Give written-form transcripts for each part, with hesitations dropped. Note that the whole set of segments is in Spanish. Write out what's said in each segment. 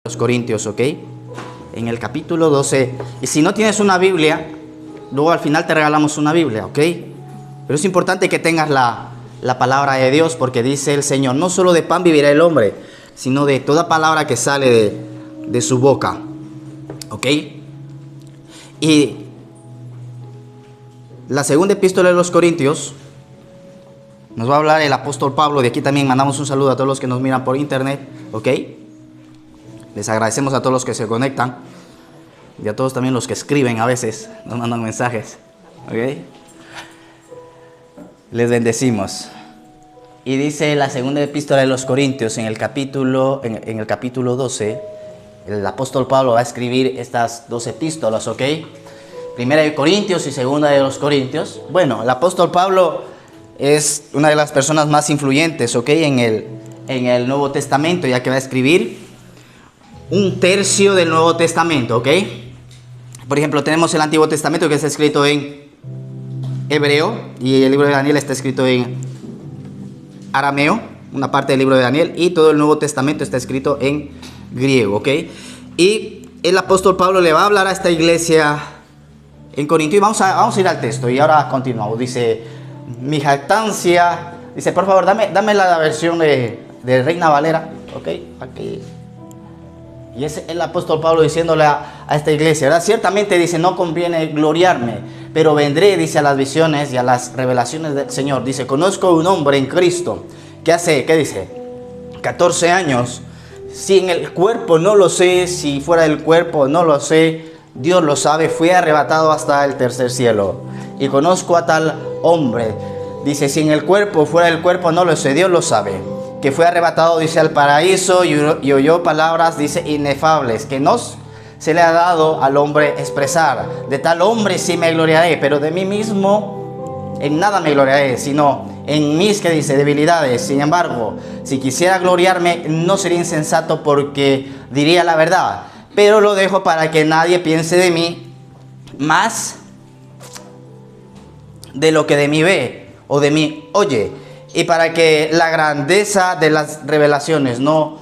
los Corintios, ¿ok? En el capítulo 12. Y si no tienes una Biblia, luego al final te regalamos una Biblia, ¿ok? Pero es importante que tengas la palabra de Dios, porque dice el Señor, no solo de pan vivirá el hombre, sino de toda palabra que sale de su boca, ¿ok? Y la segunda epístola de los Corintios nos va a hablar el apóstol Pablo. De aquí también mandamos un saludo a todos los que nos miran por internet, ¿ok? Les agradecemos a todos los que se conectan y a todos también los que escriben a veces, nos mandan mensajes, ¿ok? Les bendecimos. Y dice la segunda epístola de los Corintios en el capítulo 12, el apóstol Pablo va a escribir estas dos epístolas, ¿ok? Primera de Corintios y segunda de los Corintios. Bueno, el apóstol Pablo es una de las personas más influyentes, ¿ok? En el Nuevo Testamento, ya que va a escribir un tercio del Nuevo Testamento, ¿ok? Por ejemplo, tenemos el Antiguo Testamento que está escrito en hebreo y el libro de Daniel está escrito en arameo, una parte del libro de Daniel, y todo el Nuevo Testamento está escrito en griego, ¿ok? Y el apóstol Pablo le va a hablar a esta iglesia en Corinto y vamos a ir al texto y ahora continuamos. Dice, mi jactancia, dice, por favor, dame la versión de Reina Valera, ¿ok? Aquí. Y es el apóstol Pablo diciéndole a esta iglesia, ¿verdad? Ciertamente dice, no conviene gloriarme, pero vendré, dice, a las visiones y a las revelaciones del Señor. Dice, conozco un hombre en Cristo que hace, ¿qué dice? 14 años, si en el cuerpo no lo sé, si fuera del cuerpo no lo sé, Dios lo sabe, fui arrebatado hasta el tercer cielo. Y conozco a tal hombre, dice, si en el cuerpo, fuera del cuerpo no lo sé, Dios lo sabe, que fue arrebatado, dice, al paraíso y oyó palabras, dice, inefables, que no se le ha dado al hombre expresar. De tal hombre sí me gloriaré, pero de mí mismo en nada me gloriaré, sino en mis, que dice, debilidades. Sin embargo, si quisiera gloriarme, no sería insensato, porque diría la verdad, pero lo dejo para que nadie piense de mí más de lo que de mí ve o de mí oye, y para que la grandeza de las revelaciones no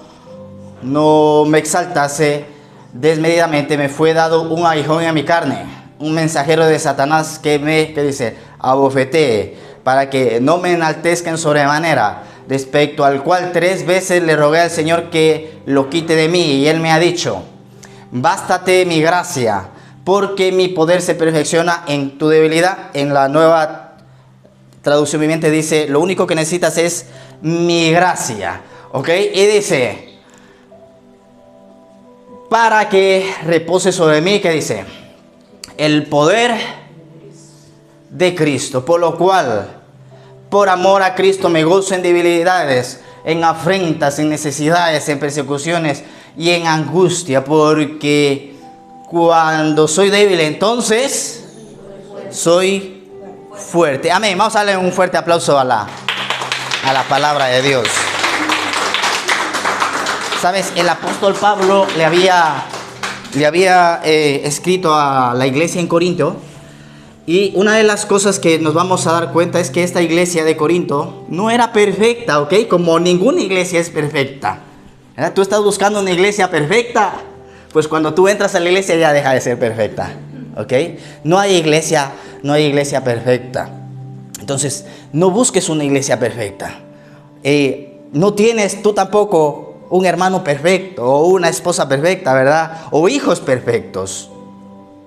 me exaltase desmedidamente, me fue dado un aguijón en mi carne, un mensajero de Satanás que dice, abofetee, para que no me enaltezca en sobremanera, respecto al cual 3 veces le rogué al Señor que lo quite de mí, y él me ha dicho, bástate mi gracia, porque mi poder se perfecciona en tu debilidad. En la Nueva Traducción Viviente dice, lo único que necesitas es mi gracia, ¿ok? Y dice, para que repose sobre mí, ¿qué dice? El poder de Cristo, por lo cual, por amor a Cristo, me gozo en debilidades, en afrentas, en necesidades, en persecuciones y en angustia, porque cuando soy débil, entonces soy fuerte. Amén. Vamos a darle un fuerte aplauso a la palabra de Dios. Sabes, el apóstol Pablo le había escrito a la iglesia en Corinto, y una de las cosas que nos vamos a dar cuenta es que esta iglesia de Corinto no era perfecta, ¿ok? Como ninguna iglesia es perfecta, ¿verdad? Tú estás buscando una iglesia perfecta, pues cuando tú entras a la iglesia ya deja de ser perfecta, ¿ok? No hay iglesia perfecta. Entonces, no busques una iglesia perfecta. No tienes tú tampoco un hermano perfecto o una esposa perfecta, ¿verdad? O hijos perfectos.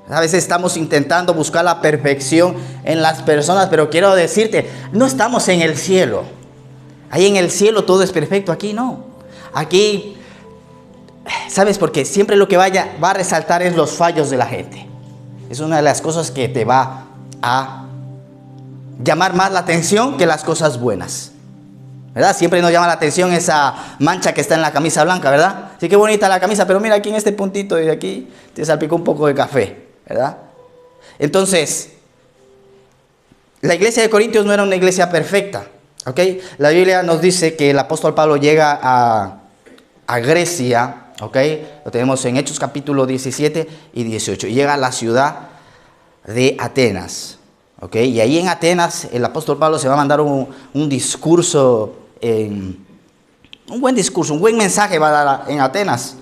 A veces estamos intentando buscar la perfección en las personas, pero quiero decirte, no estamos en el cielo. Ahí en el cielo todo es perfecto, aquí no. Aquí, ¿sabes? Porque siempre lo que va a resaltar es los fallos de la gente. Es una de las cosas que te va a llamar más la atención que las cosas buenas, ¿verdad? Siempre nos llama la atención esa mancha que está en la camisa blanca, ¿verdad? Sí, qué bonita la camisa, pero mira aquí en este puntito y de aquí te salpicó un poco de café, ¿verdad? Entonces, la iglesia de Corintios no era una iglesia perfecta, ¿ok? La Biblia nos dice que el apóstol Pablo llega a Grecia, ¿ok? Lo tenemos en Hechos capítulo 17 y 18. Y llega a la ciudad de Atenas, ¿ok? Y ahí en Atenas el apóstol Pablo se va a mandar un discurso, un buen discurso, un buen mensaje va a dar en Atenas.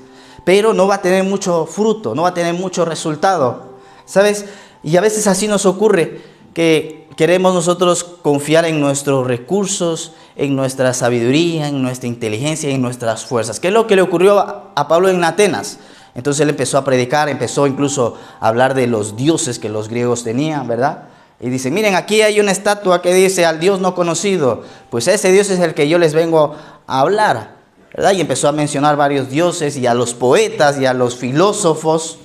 pero no va a tener mucho fruto, no va a tener mucho resultado, ¿sabes? Y a veces así nos ocurre, que queremos nosotros confiar en nuestros recursos, en nuestra sabiduría, en nuestra inteligencia, en nuestras fuerzas. ¿Qué es lo que le ocurrió a Pablo en Atenas? Entonces él empezó a predicar, empezó incluso a hablar de los dioses que los griegos tenían, ¿verdad? Y dice, miren, aquí hay una estatua que dice al Dios no conocido. Pues ese Dios es el que yo les vengo a hablar, ¿verdad? Y empezó a mencionar varios dioses y a los poetas y a los filósofos.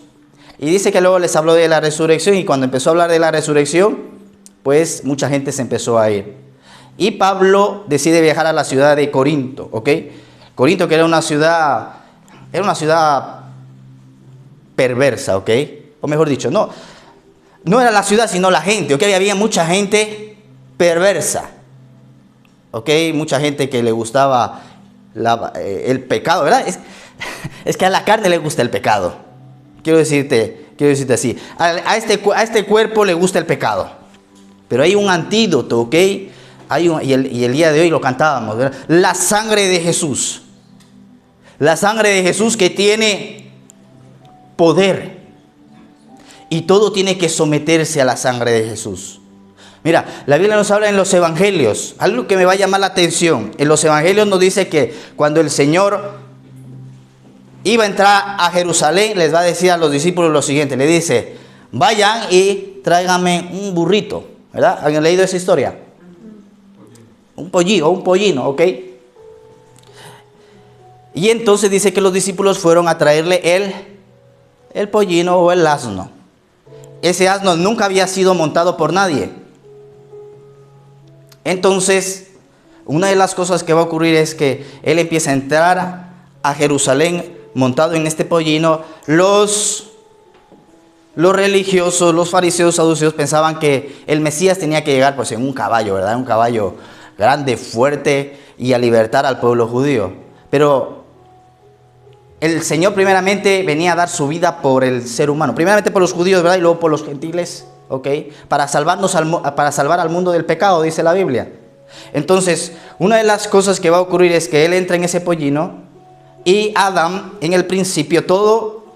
Y dice que luego les habló de la resurrección, y cuando empezó a hablar de la resurrección, pues mucha gente se empezó a ir. Y Pablo decide viajar a la ciudad de Corinto, ¿ok? Corinto, que era una ciudad perversa, ¿ok? O mejor dicho, no era la ciudad, sino la gente, ¿ok? Había mucha gente perversa, ¿ok? Mucha gente que le gustaba el pecado, ¿verdad? Es que a la carne le gusta el pecado. Quiero decirte así, a este cuerpo le gusta el pecado. Pero hay un antídoto, ¿ok? Y el día de hoy lo cantábamos, ¿verdad? La sangre de Jesús. La sangre de Jesús, que tiene poder. Y todo tiene que someterse a la sangre de Jesús. Mira, la Biblia nos habla en los evangelios. Algo que me va a llamar la atención. En los evangelios nos dice que cuando el Señor iba a entrar a Jerusalén, les va a decir a los discípulos lo siguiente. Le dice, vayan y tráiganme un burrito. ¿Verdad? ¿Alguien ha leído esa historia? Un pollino, ¿ok? Y entonces dice que los discípulos fueron a traerle el pollino o el asno. Ese asno nunca había sido montado por nadie. Entonces, una de las cosas que va a ocurrir es que él empieza a entrar a Jerusalén montado en este pollino. Los religiosos, los fariseos, saduceos pensaban que el Mesías tenía que llegar pues en un caballo, ¿verdad? Un caballo grande, fuerte, y a libertar al pueblo judío. Pero el Señor primeramente venía a dar su vida por el ser humano. Primeramente por los judíos, ¿verdad? Y luego por los gentiles, ¿ok? Para salvar al mundo del pecado, dice la Biblia. Entonces, una de las cosas que va a ocurrir es que Él entra en ese pollino, y Adán, en el principio, todo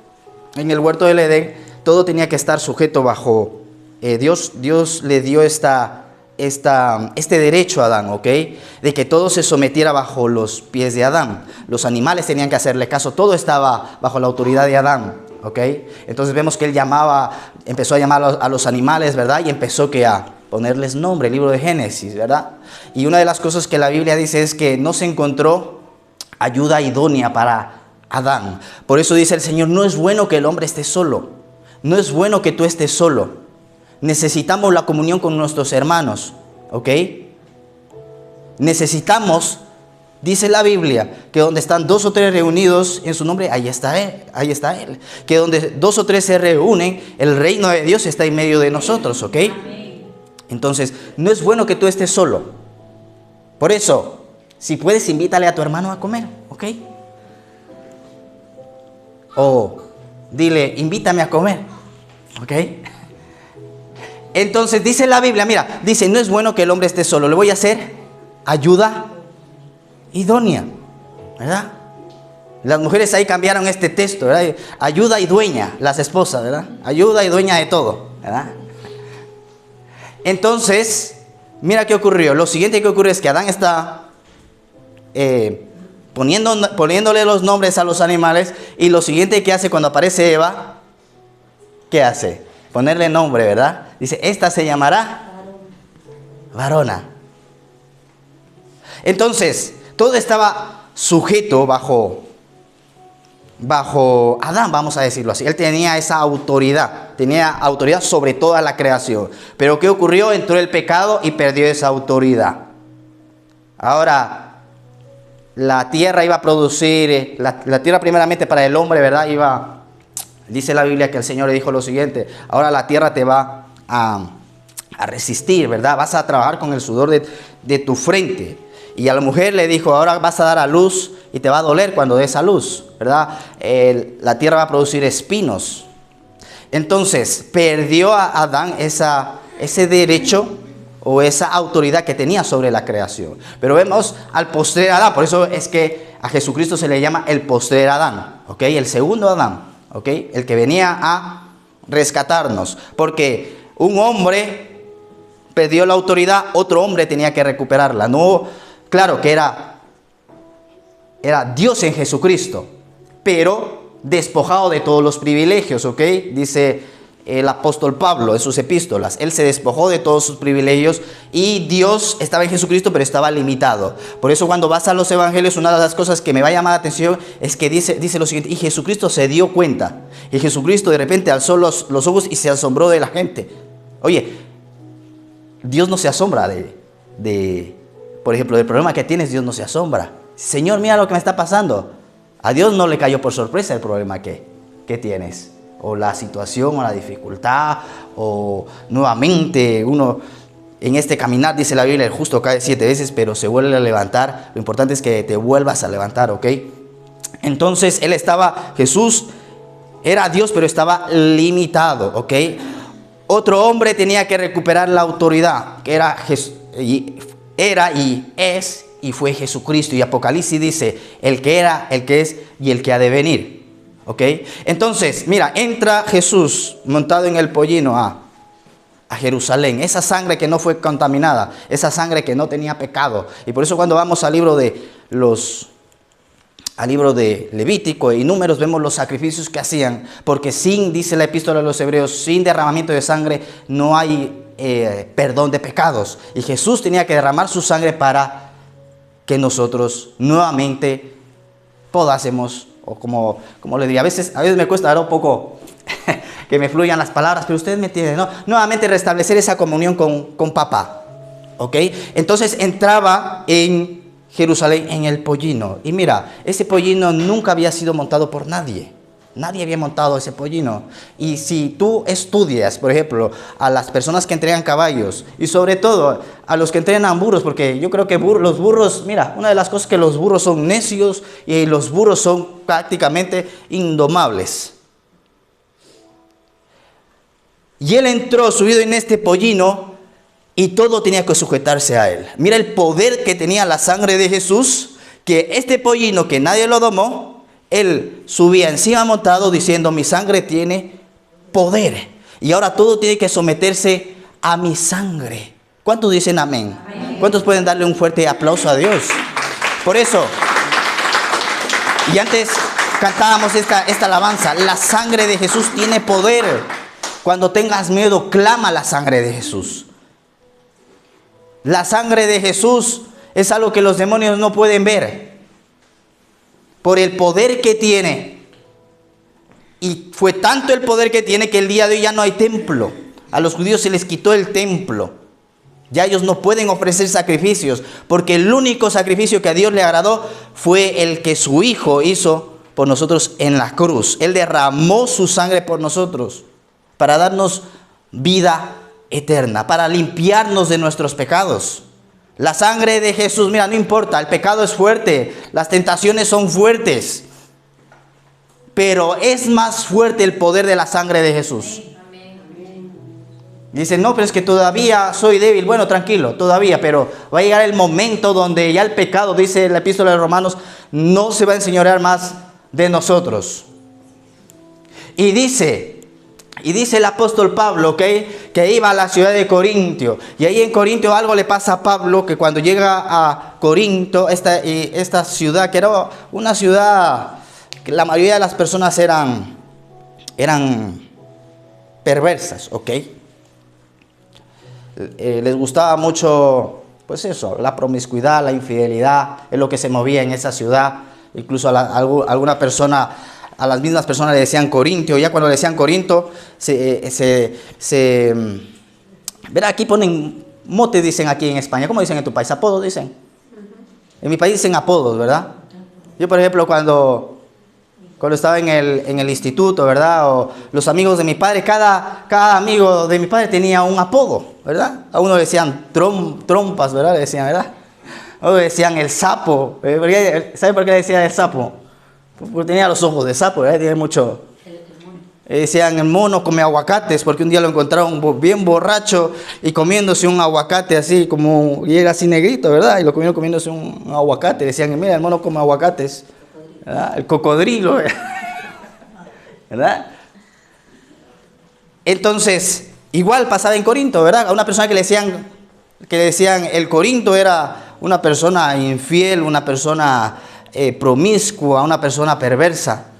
en el huerto del Edén, todo tenía que estar sujeto bajo Dios le dio este derecho a Adán, ¿ok? De que todo se sometiera bajo los pies de Adán. Los animales tenían que hacerle caso, todo estaba bajo la autoridad de Adán, ¿ok? Entonces vemos que él empezó a llamar a los animales, ¿verdad? Y empezó a ponerles nombre, el libro de Génesis, ¿verdad? Y una de las cosas que la Biblia dice es que no se encontró ayuda idónea para Adán. Por eso dice el Señor, no es bueno que el hombre esté solo. No es bueno que tú estés solo. Necesitamos la comunión con nuestros hermanos, ¿ok? Necesitamos, dice la Biblia, que donde están 2 o 3 reunidos en su nombre, ahí está Él. Que donde 2 o 3 se reúnen, el reino de Dios está en medio de nosotros, ¿ok? Entonces, no es bueno que tú estés solo. Por eso, si puedes, invítale a tu hermano a comer, ¿ok? O dile, invítame a comer, ¿ok? Entonces dice la Biblia, mira, dice, no es bueno que el hombre esté solo, le voy a hacer ayuda idónea, ¿verdad? Las mujeres ahí cambiaron este texto, ¿verdad? Ayuda y dueña, las esposas, ¿verdad? Ayuda y dueña de todo, ¿verdad? Entonces, mira qué ocurrió. Lo siguiente que ocurre es que Adán está poniéndole los nombres a los animales, y lo siguiente que hace cuando aparece Eva, ¿qué hace? Ponerle nombre, ¿verdad? Dice, esta se llamará varona. Entonces, todo estaba sujeto bajo Adán, vamos a decirlo así. Él tenía esa autoridad, sobre toda la creación. Pero ¿qué ocurrió? Entró el pecado y perdió esa autoridad. Ahora, la tierra iba a producir, la tierra primeramente para el hombre, ¿verdad? Dice la Biblia que el Señor le dijo lo siguiente, ahora la tierra te va a resistir, ¿verdad? Vas a trabajar con el sudor de tu frente. Y a la mujer le dijo, ahora vas a dar a luz y te va a doler cuando des a luz, ¿verdad? La tierra va a producir espinos. Entonces, perdió a Adán ese derecho, o esa autoridad que tenía sobre la creación. Pero vemos al postrer Adán, por eso es que a Jesucristo se le llama el postrer Adán, ¿ok? El segundo Adán, ¿ok? El que venía a rescatarnos, porque un hombre perdió la autoridad, otro hombre tenía que recuperarla. No, claro que era Dios en Jesucristo, pero despojado de todos los privilegios, ¿ok? Dice el apóstol Pablo en sus epístolas, él se despojó de todos sus privilegios y Dios estaba en Jesucristo, pero estaba limitado. Por eso cuando vas a los evangelios, una de las cosas que me va a llamar la atención es que dice lo siguiente: y Jesucristo se dio cuenta, y Jesucristo de repente alzó los ojos y se asombró de la gente. Oye, Dios no se asombra por ejemplo, del problema que tienes. Dios no se asombra. Señor, mira lo que me está pasando. A Dios no le cayó por sorpresa el problema que tienes, o la situación, o la dificultad, o nuevamente uno en este caminar, dice la Biblia, el justo cae 7 veces, pero se vuelve a levantar. Lo importante es que te vuelvas a levantar, ¿ok? Entonces Jesús era Dios, pero estaba limitado, ¿ok? Otro hombre tenía que recuperar la autoridad, que era y es y fue Jesucristo. Y Apocalipsis dice: el que era, el que es y el que ha de venir. ¿Ok? Entonces, mira, entra Jesús montado en el pollino a Jerusalén. Esa sangre que no fue contaminada, esa sangre que no tenía pecado. Y por eso cuando vamos al libro de Levítico y Números, vemos los sacrificios que hacían. Porque dice la epístola de los Hebreos, sin derramamiento de sangre no hay perdón de pecados. Y Jesús tenía que derramar su sangre para que nosotros nuevamente podásemos, o como le diría, a veces me cuesta dar un poco que me fluyan las palabras, pero ustedes me entienden, ¿no? Nuevamente restablecer esa comunión con papá, ¿ok? Entonces entraba en Jerusalén en el pollino, y mira, ese pollino nunca había sido montado por nadie. Nadie había montado ese pollino. Y si tú estudias, por ejemplo, a las personas que entrenan caballos, y sobre todo a los que entrenan burros, porque yo creo que los burros, mira, una de las cosas es que los burros son necios y los burros son prácticamente indomables. Y él entró subido en este pollino y todo tenía que sujetarse a él. Mira el poder que tenía la sangre de Jesús, que este pollino que nadie lo domó, él subía encima montado diciendo: mi sangre tiene poder. Y ahora todo tiene que someterse a mi sangre. ¿Cuántos dicen amén? Amén. ¿Cuántos pueden darle un fuerte aplauso a Dios? Por eso, y antes cantábamos esta alabanza: la sangre de Jesús tiene poder. Cuando tengas miedo, clama la sangre de Jesús. La sangre de Jesús es algo que los demonios no pueden ver, por el poder que tiene. Y fue tanto el poder que tiene que el día de hoy ya no hay templo. A los judíos se les quitó el templo. Ya ellos no pueden ofrecer sacrificios, porque el único sacrificio que a Dios le agradó fue el que su Hijo hizo por nosotros en la cruz. Él derramó su sangre por nosotros para darnos vida eterna, para limpiarnos de nuestros pecados. La sangre de Jesús, mira, no importa, el pecado es fuerte, las tentaciones son fuertes, pero es más fuerte el poder de la sangre de Jesús. Dicen: no, pero es que todavía soy débil. Bueno, tranquilo, todavía, pero va a llegar el momento donde ya el pecado, dice la epístola de Romanos, no se va a enseñorear más de nosotros. Y dice el apóstol Pablo, ¿ok?, que iba a la ciudad de Corintio. Y ahí en Corintio algo le pasa a Pablo, que cuando llega a Corinto, esta ciudad, que era una ciudad que la mayoría de las personas eran perversas, ¿ok? Les gustaba mucho, pues eso, la promiscuidad, la infidelidad, es lo que se movía en esa ciudad. Incluso alguna persona, a las mismas personas le decían Corintio. Ya cuando le decían Corinto, verá, aquí ponen motes, dicen aquí en España. ¿Cómo dicen en tu país? Apodos dicen. En mi país dicen apodos, ¿verdad? Yo, por ejemplo, cuando estaba en el instituto, ¿verdad? O los amigos de mi padre, cada amigo de mi padre tenía un apodo, ¿verdad? A uno le decían trompas, ¿verdad? Le decían, ¿verdad? A otro le decían el sapo. ¿Sabe por qué le decían el sapo? Porque tenía los ojos de sapo, ¿verdad? Tiene mucho... Decían, el mono come aguacates, porque un día lo encontraron bien borracho y comiéndose un aguacate así como, y era así negrito, ¿verdad? Y lo comieron comiéndose un aguacate. Decían, mira, el mono come aguacates, ¿verdad? El cocodrilo, ¿verdad? Entonces, igual pasaba en Corinto, ¿verdad? A una persona que le decían el Corinto era una persona infiel, una persona promiscua, una persona perversa.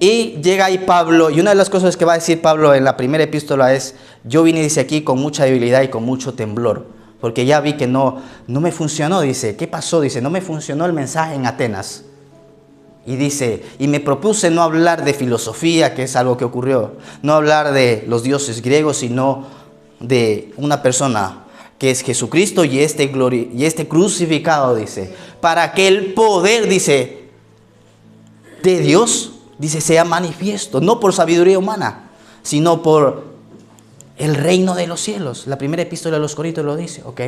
Y llega ahí Pablo, y una de las cosas que va a decir Pablo en la primera epístola es, yo vine, dice aquí, con mucha debilidad y con mucho temblor, porque ya vi que no me funcionó, dice. ¿Qué pasó? Dice, no me funcionó el mensaje en Atenas. Y dice, y me propuse no hablar de filosofía, que es algo que ocurrió, no hablar de los dioses griegos, sino de una persona que es Jesucristo y este crucificado, dice, para que el poder, dice, de Dios, dice, sea manifiesto, no por sabiduría humana, sino por el reino de los cielos. La primera epístola de los Corintios lo dice, ¿ok?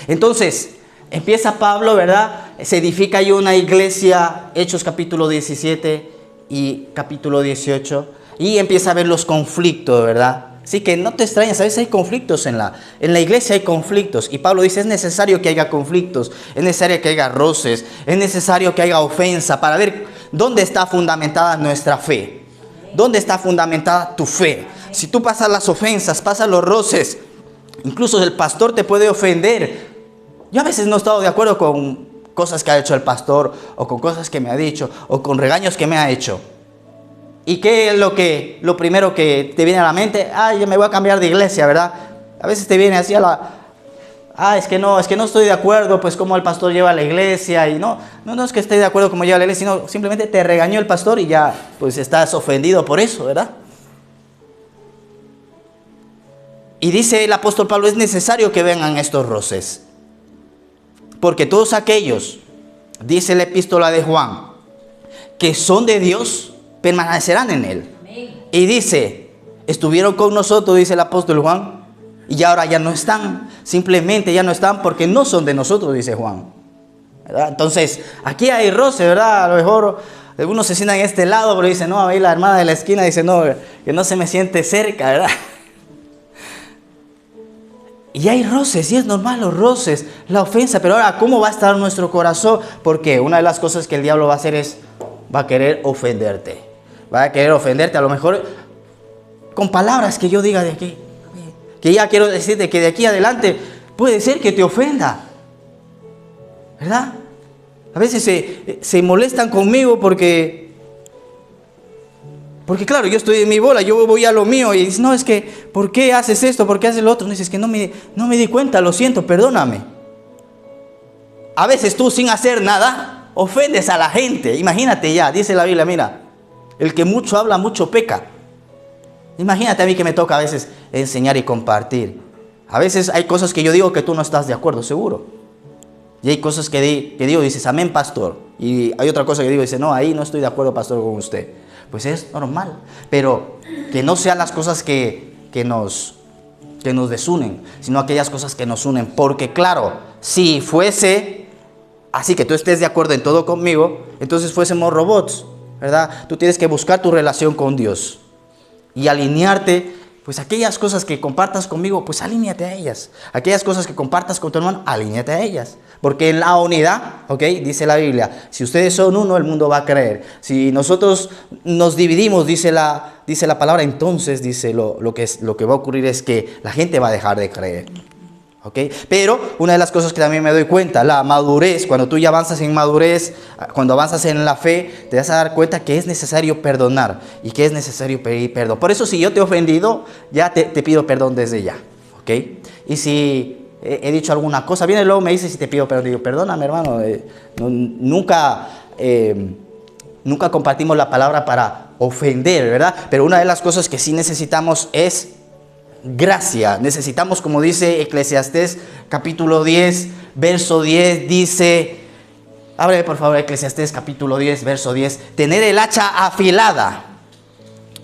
Entonces, empieza Pablo, ¿verdad? Se edifica ahí una iglesia, Hechos capítulo 17 y capítulo 18, y empieza a ver los conflictos, ¿verdad? Así que no te extrañes, a veces hay conflictos en la iglesia, hay conflictos. Y Pablo dice, es necesario que haya conflictos, es necesario que haya roces, es necesario que haya ofensa para ver dónde está fundamentada nuestra fe. ¿Dónde está fundamentada tu fe? Si tú pasas las ofensas, pasas los roces, incluso el pastor te puede ofender. Yo a veces no he estado de acuerdo con cosas que ha hecho el pastor, o con cosas que me ha dicho, o con regaños que me ha hecho. ¿Y qué es lo primero que te viene a la mente? Yo me voy a cambiar de iglesia, ¿verdad? A veces te viene así es que no estoy de acuerdo, pues cómo el pastor lleva la iglesia, y no es que esté de acuerdo cómo lleva la iglesia, sino simplemente te regañó el pastor y ya, pues estás ofendido por eso, ¿verdad? Y dice el apóstol Pablo, es necesario que vengan estos roces, porque todos aquellos, dice la epístola de Juan, que son de Dios, permanecerán en él. Y dice, estuvieron con nosotros, dice el apóstol Juan, y ahora ya no están, simplemente ya no están porque no son de nosotros, dice Juan, ¿verdad? Entonces, aquí hay roce, ¿verdad? A lo mejor algunos se sientan en este lado, pero dicen, no, ahí la hermana de la esquina dice, no, que no se me siente cerca, ¿verdad? Y hay roces, y es normal los roces, la ofensa, pero ahora, ¿cómo va a estar nuestro corazón? Porque una de las cosas que el diablo va a hacer va a querer ofenderte. Va a querer ofenderte, a lo mejor con palabras que yo diga de aquí, que ya quiero decirte que de aquí adelante puede ser que te ofenda, ¿verdad? A veces se molestan conmigo porque claro, yo estoy en mi bola, yo voy a lo mío, y dices, no, es que, ¿por qué haces esto? ¿Por qué haces lo otro? No, dices, que no me di cuenta, lo siento, perdóname. A veces tú, sin hacer nada, ofendes a la gente. Imagínate ya, dice la Biblia, mira, el que mucho habla, mucho peca. Imagínate a mí que me toca a veces enseñar y compartir. A veces hay cosas que yo digo que tú no estás de acuerdo, seguro. Y hay cosas que digo, dices, amén, pastor. Y hay otra cosa que digo, dice, no, ahí no estoy de acuerdo, pastor, con usted. Pues es normal. Pero que no sean las cosas que nos desunen, sino aquellas cosas que nos unen. Porque claro, si fuese así que tú estés de acuerdo en todo conmigo, entonces fuésemos robots, ¿verdad? Tú tienes que buscar tu relación con Dios y alinearte, pues aquellas cosas que compartas conmigo, pues alíñate a ellas. Aquellas cosas que compartas con tu hermano, alíñate a ellas. Porque en la unidad, ¿ok? Dice la Biblia, si ustedes son uno, el mundo va a creer. Si nosotros nos dividimos, dice la palabra, entonces dice lo que va a ocurrir es que la gente va a dejar de creer. ¿Okay? Pero una de las cosas que también me doy cuenta, la madurez, cuando tú ya avanzas en madurez, cuando avanzas en la fe, te vas a dar cuenta que es necesario perdonar y que es necesario pedir perdón. Por eso si yo te he ofendido, ya te pido perdón desde ya. ¿Okay? Y si he dicho alguna cosa, viene luego me dice si te pido perdón, digo, perdóname hermano, nunca compartimos la palabra para ofender, ¿verdad? Pero una de las cosas que sí necesitamos es gracia. Necesitamos, como dice Eclesiastés capítulo 10, verso 10, dice, ábreme por favor Eclesiastés capítulo 10, verso 10, tener el hacha afilada,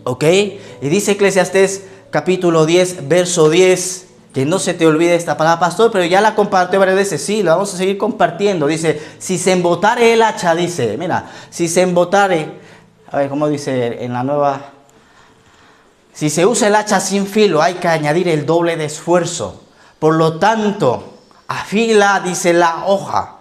¿ok? Y dice Eclesiastés capítulo 10, verso 10, que no se te olvide esta palabra, pastor, pero ya la compartió varias veces. Sí, la vamos a seguir compartiendo. Dice, si se embotare el hacha, dice, mira, si se embotare, A ver, ¿cómo dice en la nueva? Si se usa el hacha sin filo, hay que añadir el doble de esfuerzo. Por lo tanto, afila, dice, la hoja.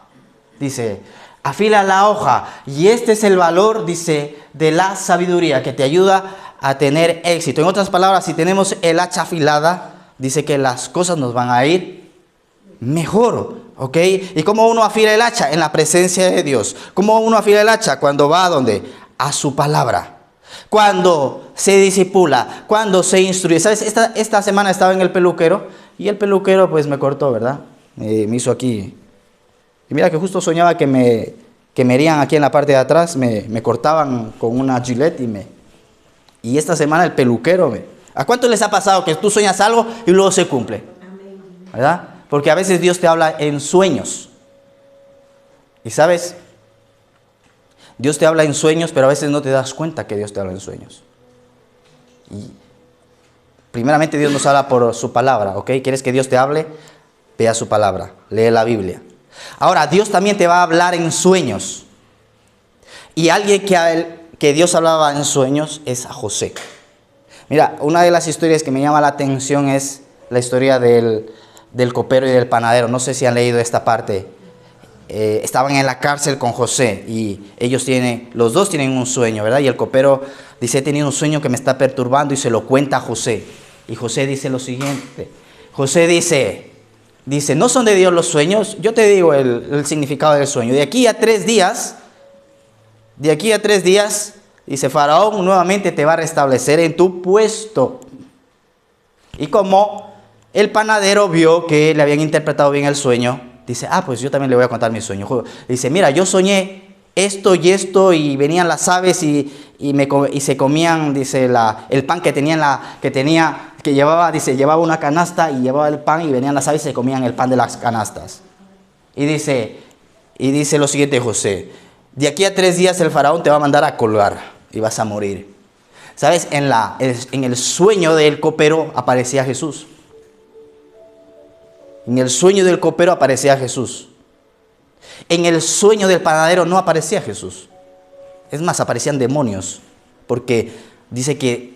Dice, afila la hoja. Y este es el valor, dice, de la sabiduría, que te ayuda a tener éxito. En otras palabras, si tenemos el hacha afilada, dice que las cosas nos van a ir mejor, ¿ok? ¿Y cómo uno afila el hacha? En la presencia de Dios. ¿Cómo uno afila el hacha? Cuando va a ¿dónde? A su palabra. Cuando se disipula, cuando se instruye. ¿Sabes? Esta semana estaba en el peluquero y el peluquero pues me cortó, ¿verdad? Me hizo aquí. Y mira que justo soñaba que me herían aquí en la parte de atrás, me cortaban con una Gillette y esta semana el peluquero ¿A cuántos les ha pasado que tú sueñas algo y luego se cumple? ¿Verdad? Porque a veces Dios te habla en sueños. Y sabes, Dios te habla en sueños, pero a veces no te das cuenta que Dios te habla en sueños. Y primeramente Dios nos habla por su palabra, ¿ok? ¿Quieres que Dios te hable? Vea su palabra, lee la Biblia. Ahora, Dios también te va a hablar en sueños. Y alguien que Dios hablaba en sueños es a José. Mira, una de las historias que me llama la atención es la historia del copero y del panadero. No sé si han leído esta parte. Estaban en la cárcel con José y los dos tienen un sueño, ¿verdad? Y el copero dice, he tenido un sueño que me está perturbando y se lo cuenta a José. Y José dice lo siguiente. José dice, ¿no son de Dios los sueños? Yo te digo el significado del sueño. De aquí a 3 días, dice, Faraón nuevamente te va a restablecer en tu puesto. Y como el panadero vio que le habían interpretado bien el sueño, dice, pues yo también le voy a contar mi sueño. Dice, mira, yo soñé esto y esto, y venían las aves y se comían, dice, el pan que llevaba una canasta y llevaba el pan, y venían las aves y se comían el pan de las canastas. Y dice lo siguiente, José, de aquí a 3 días el faraón te va a mandar a colgar y vas a morir. ¿Sabes? En el sueño del copero aparecía Jesús. En el sueño del copero aparecía Jesús. En el sueño del panadero no aparecía Jesús. Es más, aparecían demonios. Porque dice que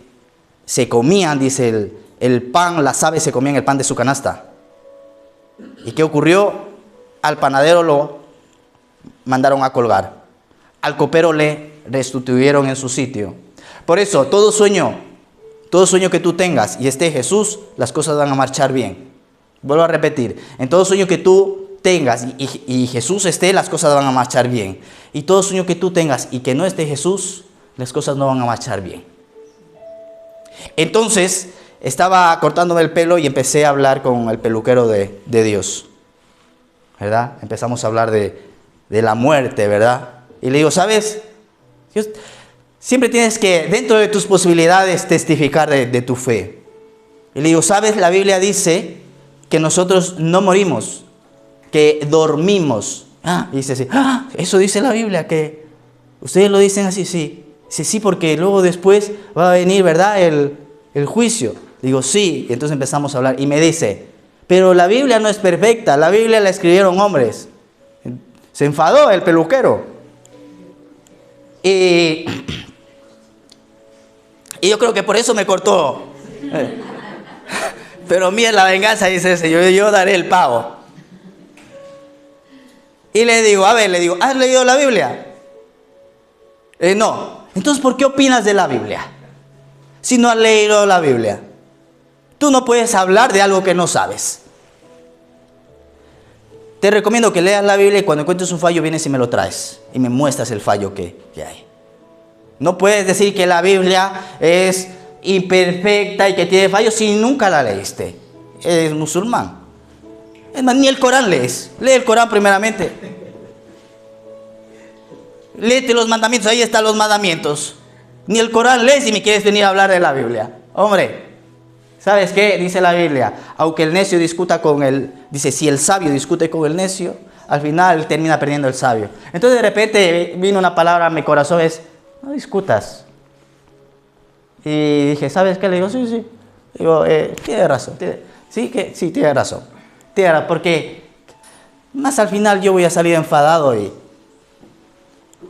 se comían, dice el pan, las aves se comían el pan de su canasta. ¿Y qué ocurrió? Al panadero lo mandaron a colgar. Al copero le restituyeron en su sitio. Por eso, todo sueño que tú tengas y esté Jesús, las cosas van a marchar bien. Vuelvo a repetir, en todo sueño que tú tengas y Jesús esté, las cosas van a marchar bien. Y todo sueño que tú tengas y que no esté Jesús, las cosas no van a marchar bien. Entonces, estaba cortándome el pelo y empecé a hablar con el peluquero de Dios, ¿verdad? Empezamos a hablar de la muerte, ¿verdad? Y le digo, ¿sabes? Dios, siempre tienes que, dentro de tus posibilidades, testificar de tu fe. Y le digo, ¿sabes? La Biblia dice que nosotros no morimos, que dormimos. Y dice así, eso dice la Biblia, que ustedes lo dicen así, sí. Dice, sí, porque luego después va a venir, ¿verdad? El juicio. Digo, sí. Y entonces empezamos a hablar. Y me dice, pero la Biblia no es perfecta, la Biblia la escribieron hombres. Se enfadó el peluquero. Y yo creo que por eso me cortó. Pero mía es la venganza, dice ese, yo daré el pago. Y le digo, ¿has leído la Biblia? No. Entonces, ¿por qué opinas de la Biblia? Si no has leído la Biblia. Tú no puedes hablar de algo que no sabes. Te recomiendo que leas la Biblia y cuando encuentres un fallo vienes y me lo traes. Y me muestras el fallo que hay. No puedes decir que la Biblia es imperfecta y que tiene fallos si nunca la leíste. Eres musulmán. Es más, ni el Corán lees. Lee el Corán primeramente. Léete los mandamientos, ahí están los mandamientos. Ni el Corán lees y me quieres venir a hablar de la Biblia. Hombre, ¿sabes qué? Dice la Biblia, aunque el necio discuta con el... Dice, si el sabio discute con el necio, al final termina perdiendo el sabio. Entonces de repente vino una palabra a mi corazón, no discutas. Y dije, ¿sabes qué? Le digo, sí. Digo, tiene razón. Sí, tiene razón. Porque más al final yo voy a salir enfadado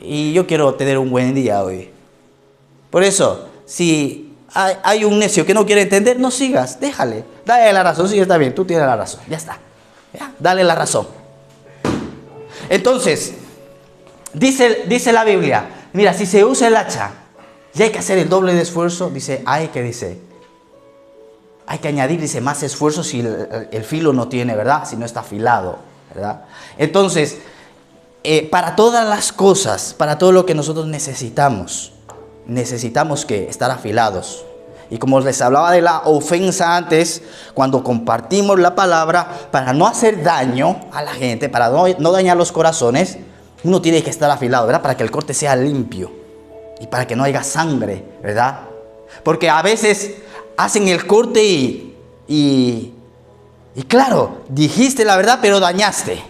y yo quiero tener un buen día hoy. Por eso, si hay un necio que no quiere entender, no sigas, déjale. Dale la razón, sí, está bien, tú tienes la razón, ya está. Ya, dale la razón. Entonces, dice la Biblia, mira, si se usa el hacha y hay que hacer el doble de esfuerzo, hay que añadir, más esfuerzo si el filo no tiene, ¿verdad? Si no está afilado, ¿verdad? Entonces, para todas las cosas, para todo lo que nosotros necesitamos que estar afilados. Y como les hablaba de la ofensa antes, cuando compartimos la palabra, para no hacer daño a la gente, para no dañar los corazones, uno tiene que estar afilado, ¿verdad? Para que el corte sea limpio y para que no haya sangre, ¿verdad? Porque a veces hacen el corte y claro, dijiste la verdad pero dañaste.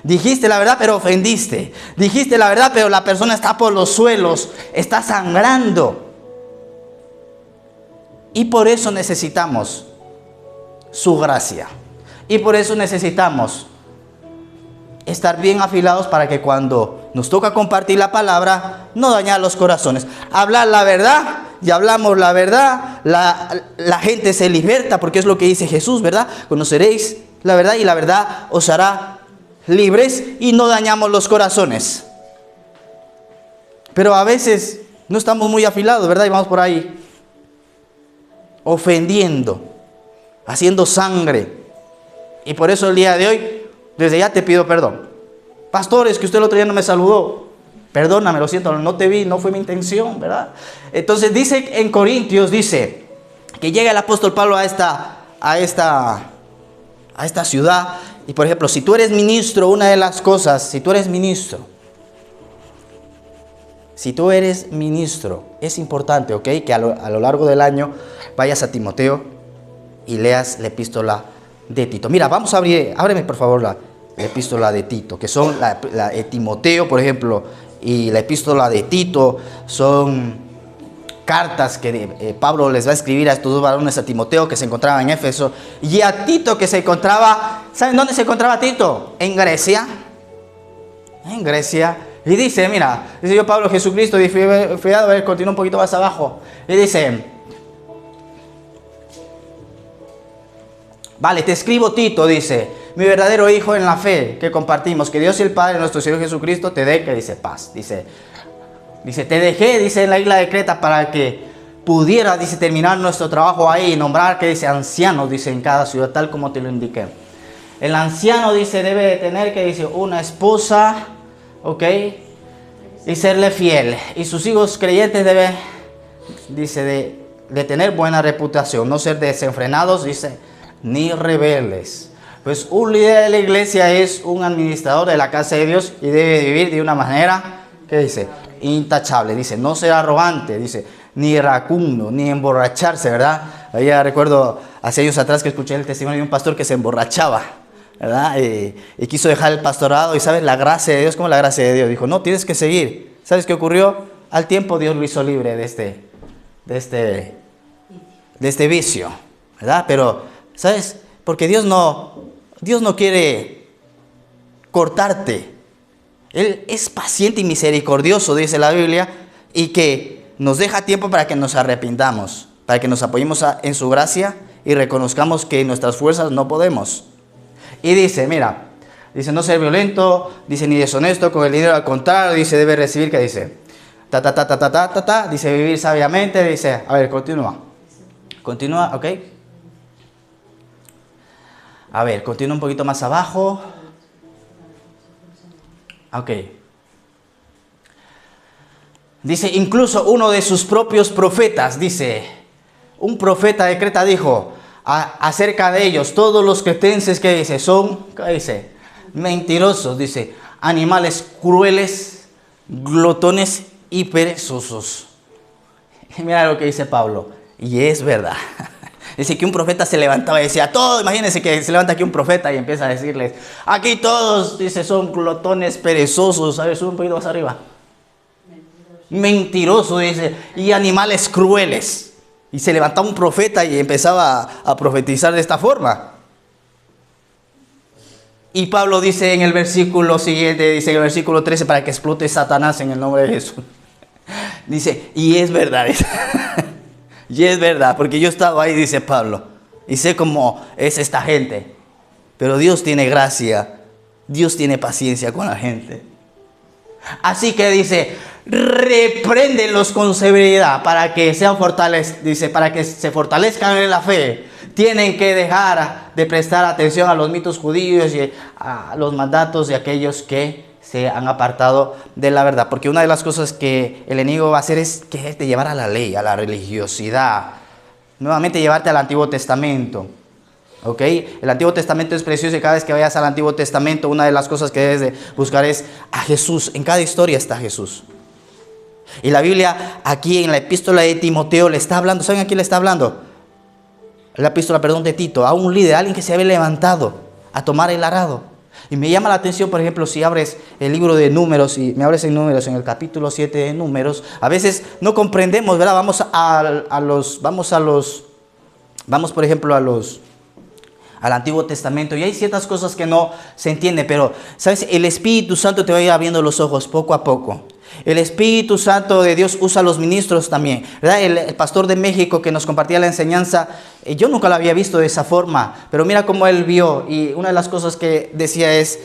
Dijiste la verdad pero ofendiste. Dijiste la verdad pero la persona está por los suelos, está sangrando. Y por eso necesitamos su gracia. Y por eso necesitamos estar bien afilados para que cuando nos toca compartir la palabra, no dañar los corazones. Hablar la verdad, y hablamos la verdad, la gente se liberta, porque es lo que dice Jesús, ¿verdad? Conoceréis la verdad y la verdad os hará libres, y no dañamos los corazones. Pero a veces no estamos muy afilados, ¿verdad? Y vamos por ahí ofendiendo, haciendo sangre. Y por eso el día de hoy, desde ya te pido perdón. Pastores, que usted el otro día no me saludó. Perdóname, lo siento, no te vi, no fue mi intención, ¿verdad? Entonces dice en Corintios, dice que llega el apóstol Pablo a esta ciudad. Y por ejemplo, si tú eres ministro, una de las cosas, si tú eres ministro, es importante, ¿ok? Que a lo largo del año vayas a Timoteo y leas la epístola de Tito. Mira, vamos a ábreme por favor la epístola de Tito, que son la de Timoteo, por ejemplo, y la epístola de Tito son cartas que Pablo les va a escribir a estos dos varones, a Timoteo que se encontraba en Éfeso y a Tito que se encontraba, ¿saben dónde se encontraba Tito? En Grecia. En Grecia. Y dice, mira, dice yo Pablo Jesucristo, a ver, continúa un poquito más abajo. Y dice, vale, te escribo Tito, dice, mi verdadero hijo en la fe que compartimos, que Dios y el Padre nuestro Señor Jesucristo te dé, que dice paz. Dice, te dejé, dice, en la isla de Creta para que pudiera, dice, terminar nuestro trabajo ahí y nombrar, que dice, ancianos, dice, en cada ciudad, tal como te lo indiqué. El anciano, dice, debe de tener, que dice, una esposa, ¿ok? Y serle fiel. Y sus hijos creyentes deben, dice, de tener buena reputación, no ser desenfrenados, dice, ni rebeldes. Pues un líder de la iglesia es un administrador de la casa de Dios y debe vivir de una manera, ¿qué dice? Intachable. Dice, no ser arrogante, dice, ni iracundo, ni emborracharse, ¿verdad? Ahí ya recuerdo hace años atrás que escuché el testimonio de un pastor que se emborrachaba, ¿verdad? Y quiso dejar el pastorado y, ¿sabes? La gracia de Dios, ¿cómo la gracia de Dios? Dijo, no, tienes que seguir. ¿Sabes qué ocurrió? Al tiempo Dios lo hizo libre de este vicio, ¿verdad? Pero, ¿sabes? Porque Dios no quiere cortarte. Él es paciente y misericordioso, dice la Biblia, y que nos deja tiempo para que nos arrepintamos, para que nos apoyemos en su gracia y reconozcamos que en nuestras fuerzas no podemos. Y dice, mira, dice no ser violento, dice ni deshonesto con el dinero, al contrario, dice debe recibir, que dice, dice vivir sabiamente, dice, a ver, continúa, ¿ok? A ver, continúa un poquito más abajo. Ok. Dice, incluso uno de sus propios profetas, dice, un profeta de Creta dijo acerca de ellos, todos los cretenses, que dice, son, ¿qué dice? Mentirosos, dice, animales crueles, glotones y perezosos. Y mira lo que dice Pablo, y es verdad. Dice que un profeta se levantaba y decía, todo, imagínense que se levanta aquí un profeta y empieza a decirles, aquí todos, dice, son glotones perezosos, a ver, sube un poquito más arriba. Mentiroso, dice, y animales crueles. Y se levantaba un profeta y empezaba a profetizar de esta forma. Y Pablo dice en el versículo siguiente, dice en el versículo 13, para que explote Satanás en el nombre de Jesús. Dice, y es verdad. Y es verdad, porque yo he estado ahí, dice Pablo, y sé cómo es esta gente. Pero Dios tiene gracia, Dios tiene paciencia con la gente. Así que dice, repréndenlos con severidad para que sean dice, para que se fortalezcan en la fe. Tienen que dejar de prestar atención a los mitos judíos y a los mandatos de aquellos que se han apartado de la verdad. Porque una de las cosas que el enemigo va a hacer es quererte llevar a la ley, a la religiosidad. Nuevamente llevarte al Antiguo Testamento. ¿Ok? El Antiguo Testamento es precioso y cada vez que vayas al Antiguo Testamento, una de las cosas que debes de buscar es a Jesús. En cada historia está Jesús. Y la Biblia aquí en la epístola de Timoteo le está hablando. ¿Saben a quién le está hablando? La epístola, de Tito, a un líder, a alguien que se había levantado a tomar el arado. Y me llama la atención, por ejemplo, si abres el libro de Números y me abres en Números, en el capítulo 7 de Números, a veces no comprendemos, ¿verdad? Vamos por ejemplo al Antiguo Testamento y hay ciertas cosas que no se entienden, pero, ¿sabes? El Espíritu Santo te va a ir abriendo los ojos poco a poco. El Espíritu Santo de Dios usa a los ministros también, ¿verdad? El pastor de México que nos compartía la enseñanza, yo nunca lo había visto de esa forma, pero mira cómo él vio, y una de las cosas que decía es,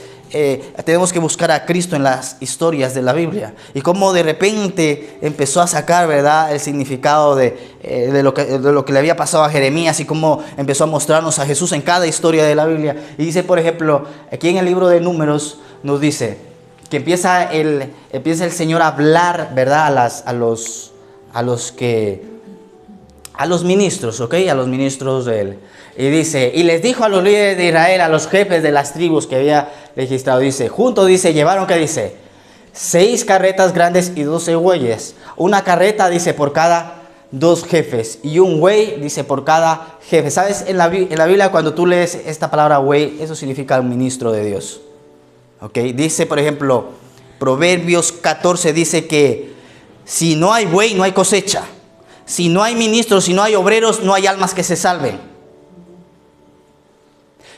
tenemos que buscar a Cristo en las historias de la Biblia, y cómo de repente empezó a sacar, ¿verdad?, el significado de lo que le había pasado a Jeremías, y cómo empezó a mostrarnos a Jesús en cada historia de la Biblia. Y dice, por ejemplo, aquí en el libro de Números nos dice que empieza el Señor a hablar, ¿verdad?, a los ministros, ¿ok? A los ministros de él. Y dice, y les dijo a los líderes de Israel, a los jefes de las tribus que había registrado, dice, juntos, dice, llevaron, ¿qué dice? 6 carretas grandes y 12 bueyes. Una carreta, dice, por cada 2 jefes. Y un buey, dice, por cada jefe. ¿Sabes? En la Biblia, cuando tú lees esta palabra buey, eso significa un ministro de Dios. ¿Ok? Dice, por ejemplo, Proverbios 14 dice que si no hay buey, no hay cosecha. Si no hay ministros, si no hay obreros, no hay almas que se salven.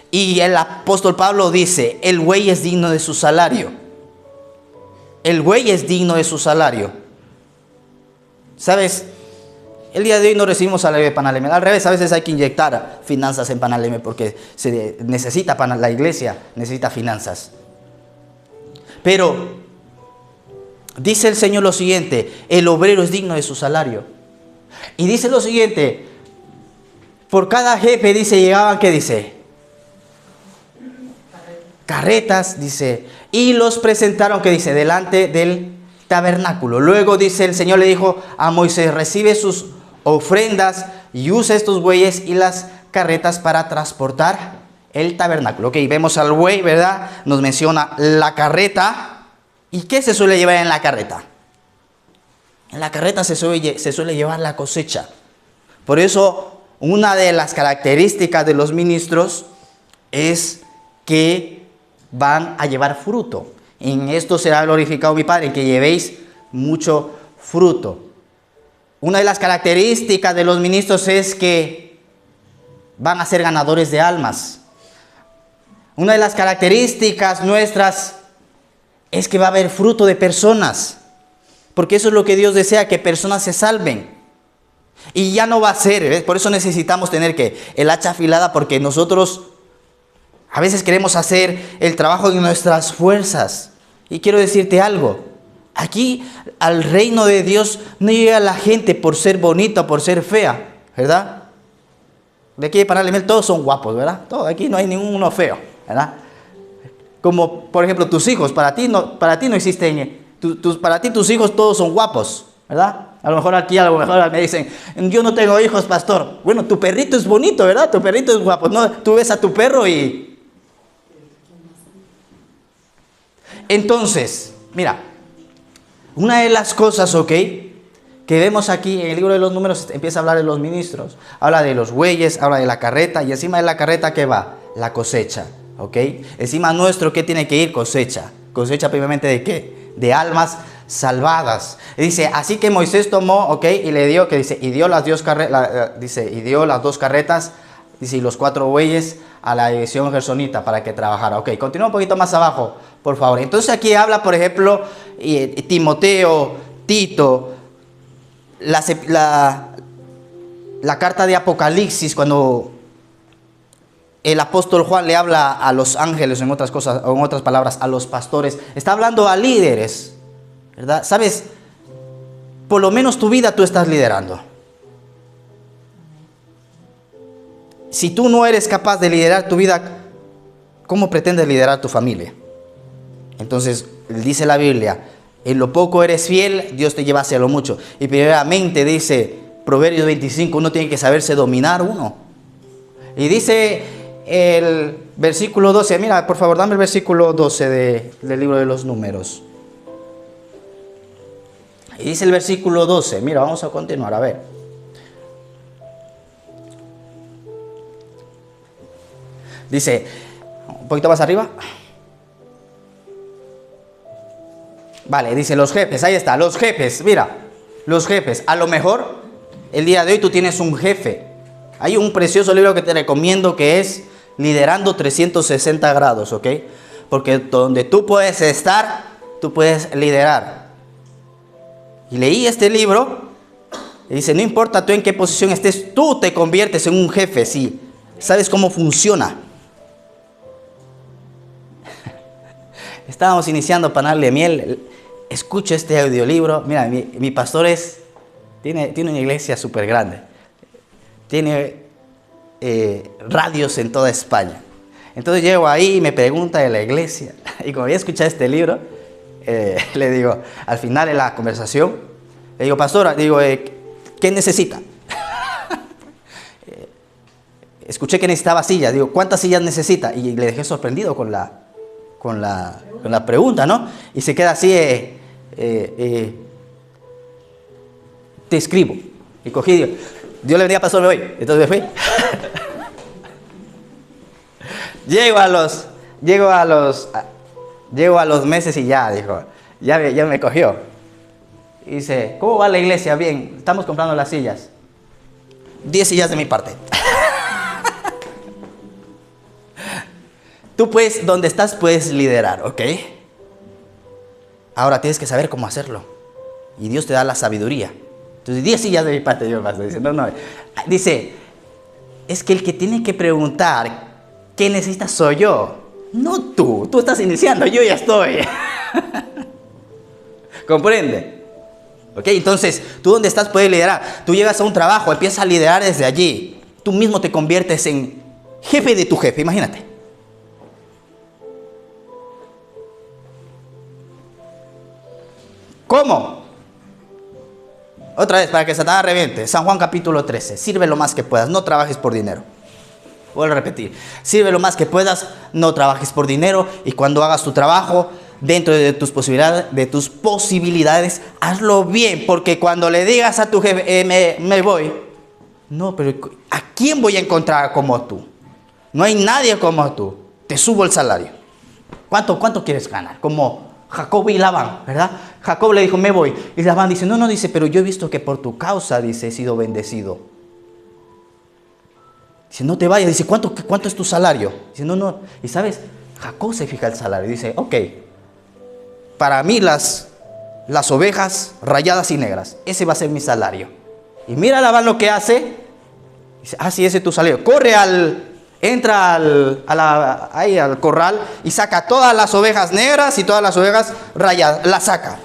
Y el apóstol Pablo dice, el buey es digno de su salario. El buey es digno de su salario. ¿Sabes? El día de hoy no recibimos salario de Panaleme. Al revés, a veces hay que inyectar finanzas en Panaleme porque se necesita, la iglesia necesita finanzas. Pero dice el Señor lo siguiente, el obrero es digno de su salario. Y dice lo siguiente, por cada jefe, dice, llegaban, ¿qué dice? Carretas, dice, y los presentaron, ¿qué dice? Delante del tabernáculo. Luego, dice, el Señor le dijo a Moisés, recibe sus ofrendas y usa estos bueyes y las carretas para transportar el tabernáculo. Ok, vemos al buey, ¿verdad? Nos menciona la carreta. ¿Y qué se suele llevar en la carreta? En la carreta se suele llevar la cosecha. Por eso, una de las características de los ministros es que van a llevar fruto. En esto será glorificado mi Padre, en que llevéis mucho fruto. Una de las características de los ministros es que van a ser ganadores de almas. Una de las características nuestras es que va a haber fruto de personas. Porque eso es lo que Dios desea, que personas se salven. Y ya no va a ser, ¿ves? Por eso necesitamos tener el hacha afilada, porque nosotros a veces queremos hacer el trabajo de nuestras fuerzas. Y quiero decirte algo. Aquí al reino de Dios no llega la gente por ser bonita o por ser fea, ¿verdad? De aquí para Panaleme todos son guapos, ¿verdad? Aquí no hay ninguno feo, ¿verdad? Como por ejemplo tus hijos, para ti no existen, para ti tus hijos todos son guapos, ¿verdad? A lo mejor aquí me dicen, yo no tengo hijos, pastor. Bueno, tu perrito es bonito, ¿verdad? Tu perrito es guapo, ¿no? Tú ves a tu perro y... Entonces, mira, una de las cosas, ¿ok?, que vemos aquí en el libro de los Números, empieza a hablar de los ministros. Habla de los bueyes, habla de la carreta, y encima de la carreta, ¿qué va? La cosecha, ¿ok? Encima nuestro, ¿qué tiene que ir? Cosecha. ¿Cosecha primeramente de qué? De almas salvadas. Y dice, así que Moisés tomó, ¿ok?, y le dio, que dice, y dio las 2 carretas, dice, y los 4 bueyes a la división gersonita para que trabajara. Ok, continúa un poquito más abajo, por favor. Entonces aquí habla, por ejemplo, Timoteo, Tito, la carta de Apocalipsis, cuando el apóstol Juan le habla a los ángeles, en otras palabras, a los pastores, está hablando a líderes, ¿verdad? ¿Sabes? Por lo menos tu vida tú estás liderando. Si tú no eres capaz de liderar tu vida, ¿cómo pretendes liderar tu familia? Entonces, dice la Biblia, en lo poco eres fiel, Dios te lleva hacia lo mucho. Y primeramente dice, Proverbios 25, uno tiene que saberse dominar uno. Y dice el versículo 12, mira, por favor, dame el versículo 12 del libro de los Números. Y dice el versículo 12, mira, vamos a continuar, a ver. Dice, un poquito más arriba. Vale, dice los jefes, ahí está, los jefes, mira, los jefes. A lo mejor el día de hoy tú tienes un jefe. Hay un precioso libro que te recomiendo que es Liderando 360 grados, ¿ok? Porque donde tú puedes estar, tú puedes liderar. Y leí este libro y dice, no importa tú en qué posición estés, tú te conviertes en un jefe, sí. ¿Sabes cómo funciona? Estábamos iniciando Panal de Miel. Escucho este audiolibro. Mira, mi pastor tiene una iglesia súper grande. Tiene radios en toda España. Entonces llego ahí y me pregunta de la iglesia. Y como voy a escuchar este libro, le digo, al final de la conversación, le digo, pastora, digo, ¿qué necesita? Escuché que necesitaba sillas. Digo, ¿cuántas sillas necesita? Y le dejé sorprendido con la pregunta, ¿no? Y se queda así, te escribo. Y cogí, digo, Dios le bendiga, pastor, me voy. Entonces me fui. Llego a los meses y ya, dijo, ya me cogió. Y dice, ¿cómo va la iglesia? Bien, estamos comprando las sillas. 10 sillas de mi parte. Tú puedes, donde estás, puedes liderar, ¿ok? Ahora tienes que saber cómo hacerlo. Y Dios te da la sabiduría. Entonces, 10 sillas de mi parte, yo paso. Dice, no. Dice, es que el que tiene que preguntar qué necesitas soy yo. No tú. Tú estás iniciando, yo ya estoy. ¿Comprende? ¿Ok? Entonces, tú donde estás puedes liderar. Tú llegas a un trabajo, empiezas a liderar desde allí. Tú mismo te conviertes en jefe de tu jefe, imagínate. ¿Cómo? Otra vez, para que Satanás reviente. San Juan capítulo 13. Sirve lo más que puedas, no trabajes por dinero. Vuelvo a repetir. Sirve lo más que puedas, no trabajes por dinero. Y cuando hagas tu trabajo, dentro de tus posibilidades, hazlo bien. Porque cuando le digas a tu jefe, me voy. No, pero ¿a quién voy a encontrar como tú? No hay nadie como tú. Te subo el salario. ¿Cuánto quieres ganar? Como Jacob y Labán, ¿verdad? Jacob le dijo, me voy. Y Labán dice, no, dice, pero yo he visto que por tu causa, dice, he sido bendecido. Dice, no te vayas. Dice, ¿cuánto es tu salario? Dice, no. Y sabes, Jacob se fija el salario. Dice, ok, para mí las ovejas rayadas y negras, ese va a ser mi salario. Y mira Labán lo que hace. Dice, sí, ese es tu salario. Entra al corral y saca todas las ovejas negras y todas las ovejas rayadas. Las saca.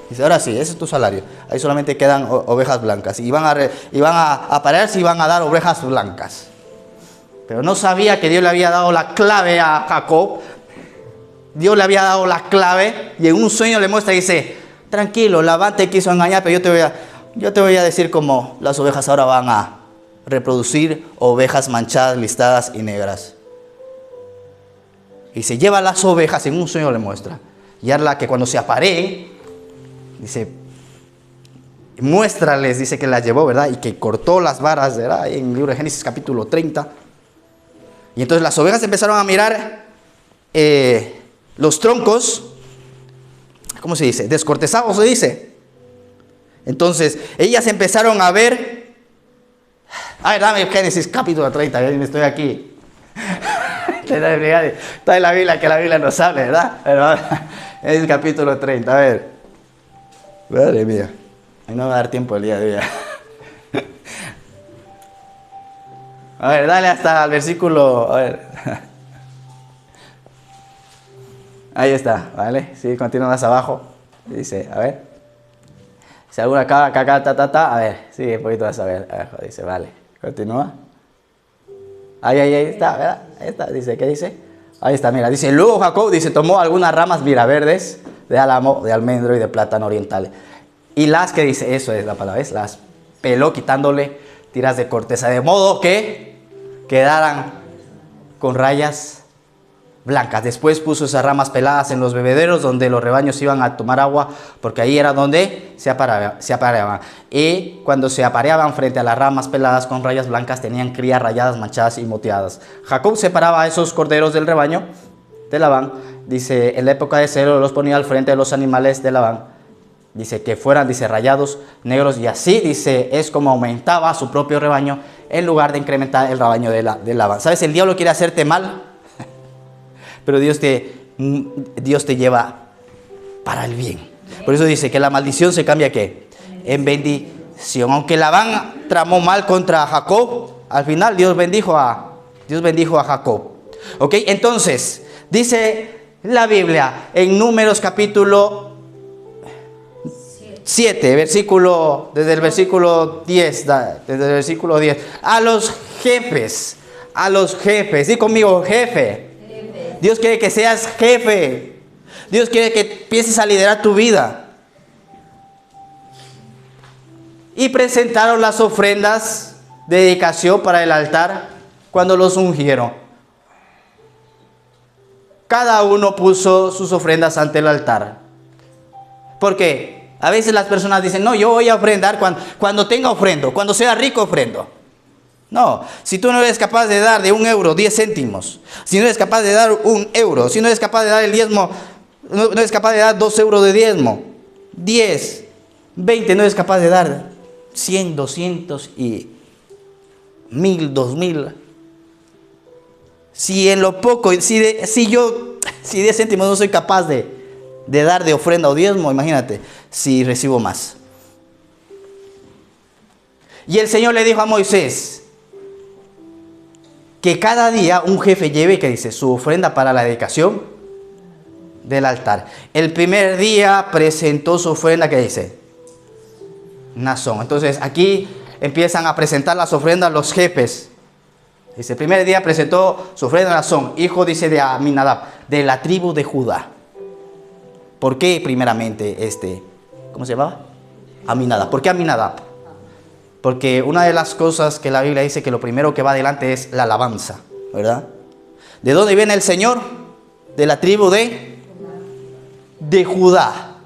Dice, ahora sí, ese es tu salario. Ahí solamente quedan ovejas blancas. Y van a pararse y van a dar ovejas blancas. Pero no sabía que Dios le había dado la clave a Jacob. Dios le había dado la clave. Y en un sueño le muestra y dice, tranquilo, Labán te quiso engañar, pero yo te voy a decir cómo las ovejas ahora van a reproducir ovejas manchadas, listadas y negras. Y se lleva las ovejas, en un sueño le muestra. Y habla que cuando se apareen, dice, muéstrales, dice que las llevó, ¿verdad? Y que cortó las varas, ¿verdad? En el libro de Génesis capítulo 30. Y entonces las ovejas empezaron a mirar los troncos, ¿cómo se dice? Descortezados se dice. Entonces ellas empezaron a ver. A ver, dame Génesis capítulo 30, estoy aquí. Está en la Biblia, que la Biblia nos hable, ¿verdad? Pero, Génesis capítulo 30, a ver. Madre mía. A mí no me va a dar tiempo el día de hoy. A ver, dale hasta el versículo. A ver. Ahí está, ¿vale? Sí, continúa más abajo. Dice, a ver. Si alguna acá, a ver, sigue un poquito más a ver. Abajo dice, vale. Continúa. Ahí está, ¿verdad? Ahí está, dice, ¿qué dice? Ahí está, mira, dice, luego Jacob, dice, tomó algunas ramas miraverdes de álamo, de almendro y de plátano oriental. Y las que dice, eso es la palabra, ¿ves? Las peló quitándole tiras de corteza, de modo que quedaran con rayas blancas. Después puso esas ramas peladas en los bebederos donde los rebaños iban a tomar agua, porque ahí era donde se apareaban. Y cuando se apareaban frente a las ramas peladas con rayas blancas, tenían crías rayadas, manchadas y moteadas. Jacob separaba a esos corderos del rebaño de Labán. Dice, en la época de celo los ponía al frente de los animales de Labán. Dice, que fueran, dice, rayados, negros, y así, dice, es como aumentaba su propio rebaño en lugar de incrementar el rebaño de Labán. ¿Sabes? El diablo quiere hacerte mal, pero Dios te lleva para el bien. Por eso dice que la maldición se cambia, ¿qué? En bendición. Aunque Labán tramó mal contra Jacob, al final Dios bendijo a Jacob. ¿Ok? Entonces, dice la Biblia en Números capítulo 7, desde el versículo 10, a los jefes, di conmigo, jefe. Dios quiere que seas jefe. Dios quiere que empieces a liderar tu vida. Y presentaron las ofrendas de dedicación para el altar cuando los ungieron. Cada uno puso sus ofrendas ante el altar. ¿Por qué? A veces las personas dicen, no, yo voy a ofrendar cuando tenga ofrendo, cuando sea rico ofrendo. No, si tú no eres capaz de dar de 1 euro 10 céntimos, si no eres capaz de dar 1 euro, si no eres capaz de dar el diezmo, no eres capaz de dar 2 euros de diezmo, 10, 20, no eres capaz de dar 100, 200 y 1000, 2000. Si en lo poco, si 10 céntimos no soy capaz de dar de ofrenda o diezmo, imagínate si recibo más. Y el Señor le dijo a Moisés que cada día un jefe lleve, que dice, su ofrenda para la dedicación del altar. El primer día presentó su ofrenda, que dice, Nazón. Entonces aquí empiezan a presentar las ofrendas los jefes. Dice, el primer día presentó su ofrenda Nazón, hijo, dice, de Aminadab, de la tribu de Judá. ¿Por qué primeramente cómo se llamaba? Aminadab. ¿Por qué Aminadab? Porque una de las cosas que la Biblia dice que lo primero que va adelante es la alabanza, ¿verdad? ¿De dónde viene el Señor? De la tribu de Judá.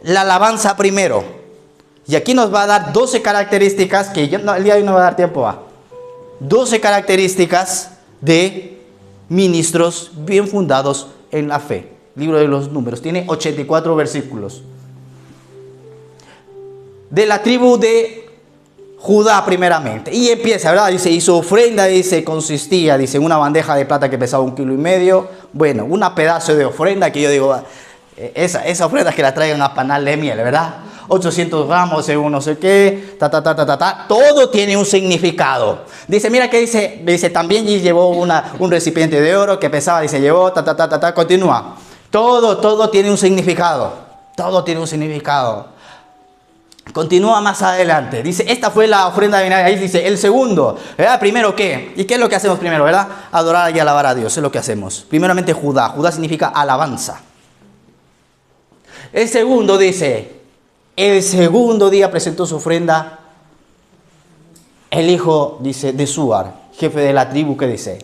La alabanza primero. Y aquí nos va a dar 12 características que el día de hoy no va a dar tiempo a. 12 características de ministros bien fundados en la fe. Libro de los Números, tiene 84 versículos. De la tribu de Judá primeramente. Y empieza, ¿verdad? Dice, y su ofrenda, dice, consistía, dice, en una bandeja de plata que pesaba 1,5 kilos. Bueno, una pedazo de ofrenda que yo digo, esa ofrenda que la traigan a panal de miel, ¿verdad? 800 gramos según no sé qué, todo tiene un significado. Dice, mira que dice, también llevó un recipiente de oro que pesaba, dice, llevó, continúa. Todo tiene un significado. Todo tiene un significado. Continúa más adelante. Dice, esta fue la ofrenda de vinagre. Ahí dice, el segundo. ¿Verdad? Primero, ¿qué? ¿Y qué es lo que hacemos primero, verdad? Adorar y alabar a Dios. Es lo que hacemos. Primeramente, Judá. Judá significa alabanza. El segundo dice, el segundo día presentó su ofrenda el hijo, dice, de Suar, jefe de la tribu, ¿qué dice?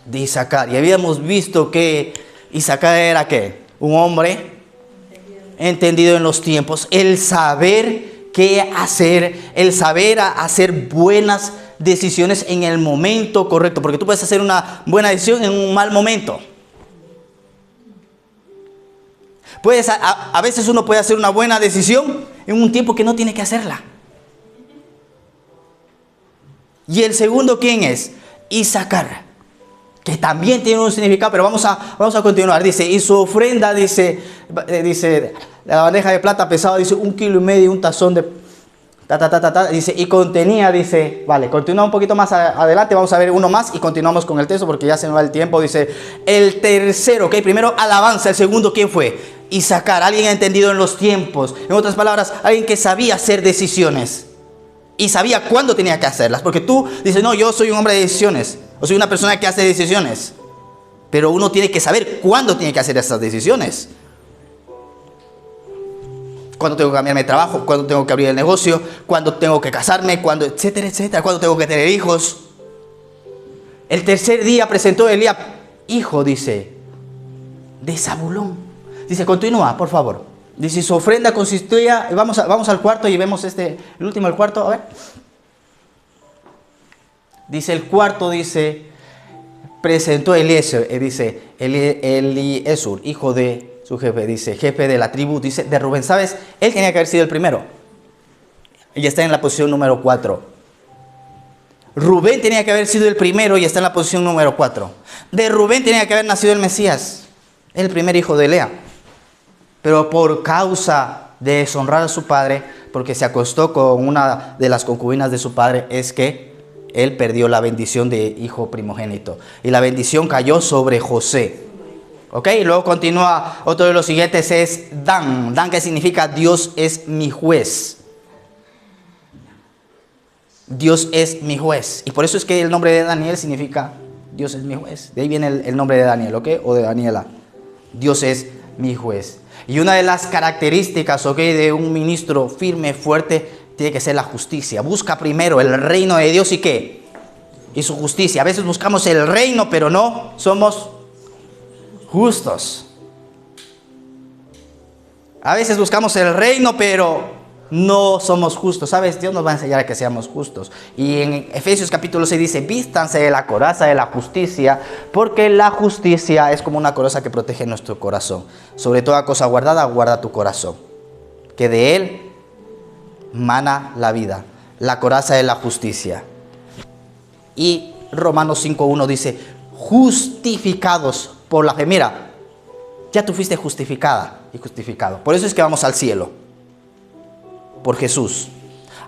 De Isaacar. Y habíamos visto que Isaacar era, ¿qué? Un hombre entendido en los tiempos, el saber qué hacer, el saber hacer buenas decisiones en el momento correcto, porque tú puedes hacer una buena decisión en un mal momento. A veces uno puede hacer una buena decisión en un tiempo que no tiene que hacerla. Y el segundo, ¿quién es? Isaacar. que también tiene un significado, pero vamos a continuar. Dice, y su ofrenda, dice, la bandeja de plata pesaba, dice, 1,5 kilos, un tazón de... dice, y contenía, dice, vale, continúa un poquito más adelante, vamos a ver uno más y continuamos con el texto porque ya se nos va el tiempo. Dice, el tercero, ok, primero alabanza, el segundo, ¿quién fue? Isaacar, alguien entendido en los tiempos, en otras palabras, alguien que sabía hacer decisiones y sabía cuándo tenía que hacerlas, porque tú dices, no, yo soy un hombre de decisiones, o soy una persona que hace decisiones, pero uno tiene que saber cuándo tiene que hacer esas decisiones. Cuándo tengo que cambiarme de trabajo, cuándo tengo que abrir el negocio, cuándo tengo que casarme, cuándo, etcétera, etcétera, cuándo tengo que tener hijos. El tercer día presentó Elías, hijo, dice, de Zabulón. Dice, continúa, por favor. Dice, su ofrenda consistía, vamos al cuarto y vemos el último, el cuarto, a ver. Dice, el cuarto, dice, presentó Eliezer, dice, Eliesur, hijo de su jefe, dice, jefe de la tribu, dice, de Rubén. ¿Sabes? Él tenía que haber sido el primero. Y está en la posición número 4. Rubén tenía que haber sido el primero y está en la posición número 4. De Rubén tenía que haber nacido el Mesías, el primer hijo de Lea. Pero por causa de deshonrar a su padre, porque se acostó con una de las concubinas de su padre, es que él perdió la bendición de hijo primogénito. Y la bendición cayó sobre José. Ok, y luego continúa, otro de los siguientes es Dan. Dan, que significa Dios es mi juez. Dios es mi juez. Y por eso es que el nombre de Daniel significa Dios es mi juez. De ahí viene el nombre de Daniel, ok, o de Daniela. Dios es mi juez. Y una de las características, ok, de un ministro firme, fuerte, tiene que ser la justicia. Busca primero el reino de Dios y ¿qué? Y su justicia. A veces buscamos el reino, pero no somos justos. A veces buscamos el reino, pero no somos justos. ¿Sabes? Dios nos va a enseñar a que seamos justos. Y en Efesios capítulo 6 dice, vístanse de la coraza de la justicia, porque la justicia es como una coraza que protege nuestro corazón. Sobre toda cosa guardada, guarda tu corazón, que de él mana la vida. La coraza de la justicia. Y Romanos 5:1 dice, justificados por la fe. Mira, ya tú fuiste justificada y justificado. Por eso es que vamos al cielo, por Jesús.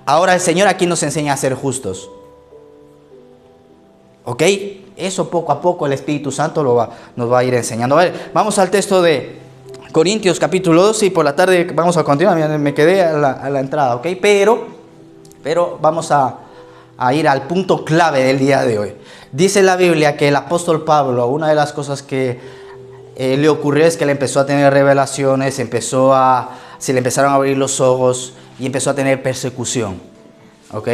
Ahora el Señor aquí nos enseña a ser justos. ¿Ok? Eso poco a poco el Espíritu Santo nos va a ir enseñando. A ver, vamos al texto de Corintios capítulo 12 y por la tarde vamos a continuar. Me quedé a la entrada, ¿ok? Pero vamos a ir al punto clave del día de hoy. Dice la Biblia que el apóstol Pablo, una de las cosas que le ocurrió es que le empezó a tener revelaciones, se le empezaron a abrir los ojos y empezó a tener persecución, ¿ok?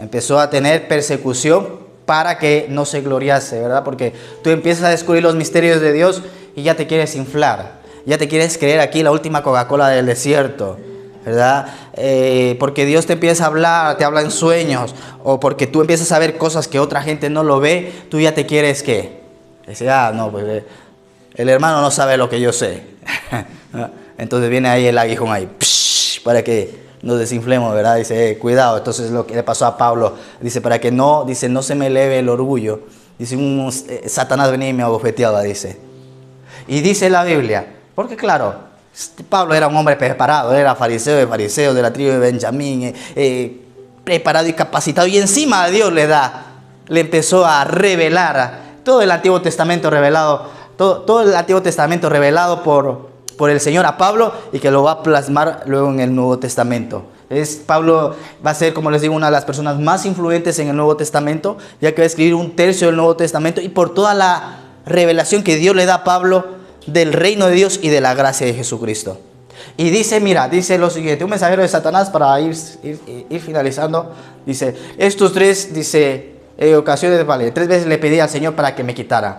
Empezó a tener persecución para que no se gloriase, ¿verdad? Porque tú empiezas a descubrir los misterios de Dios y ya te quieres inflar, ya te quieres creer aquí la última Coca-Cola del desierto, ¿verdad? Porque Dios te empieza a hablar, te habla en sueños, o porque tú empiezas a ver cosas que otra gente no lo ve, tú ya te quieres, ¿qué? Dice, no, pues el hermano no sabe lo que yo sé. Entonces viene ahí el aguijón ahí, para que nos desinflemos, ¿verdad? Dice, cuidado. Entonces lo que le pasó a Pablo, dice, para que no se me eleve el orgullo. Dice, Satanás venía y me abofeteaba, dice. Y dice la Biblia, porque claro, Pablo era un hombre preparado, era fariseo de fariseos, de la tribu de Benjamín, preparado y capacitado, y encima Dios le empezó a revelar todo el Antiguo Testamento revelado, todo el Antiguo Testamento revelado por el Señor a Pablo, y que lo va a plasmar luego en el Nuevo Testamento. Pablo va a ser, como les digo, una de las personas más influyentes en el Nuevo Testamento, ya que va a escribir 1/3 del Nuevo Testamento, y por toda la revelación que Dios le da a Pablo del reino de Dios y de la gracia de Jesucristo. Y dice, mira, dice lo siguiente, un mensajero de Satanás, para ir finalizando, dice, estos 3, dice, ocasiones, vale, 3 veces le pedí al Señor para que me quitara,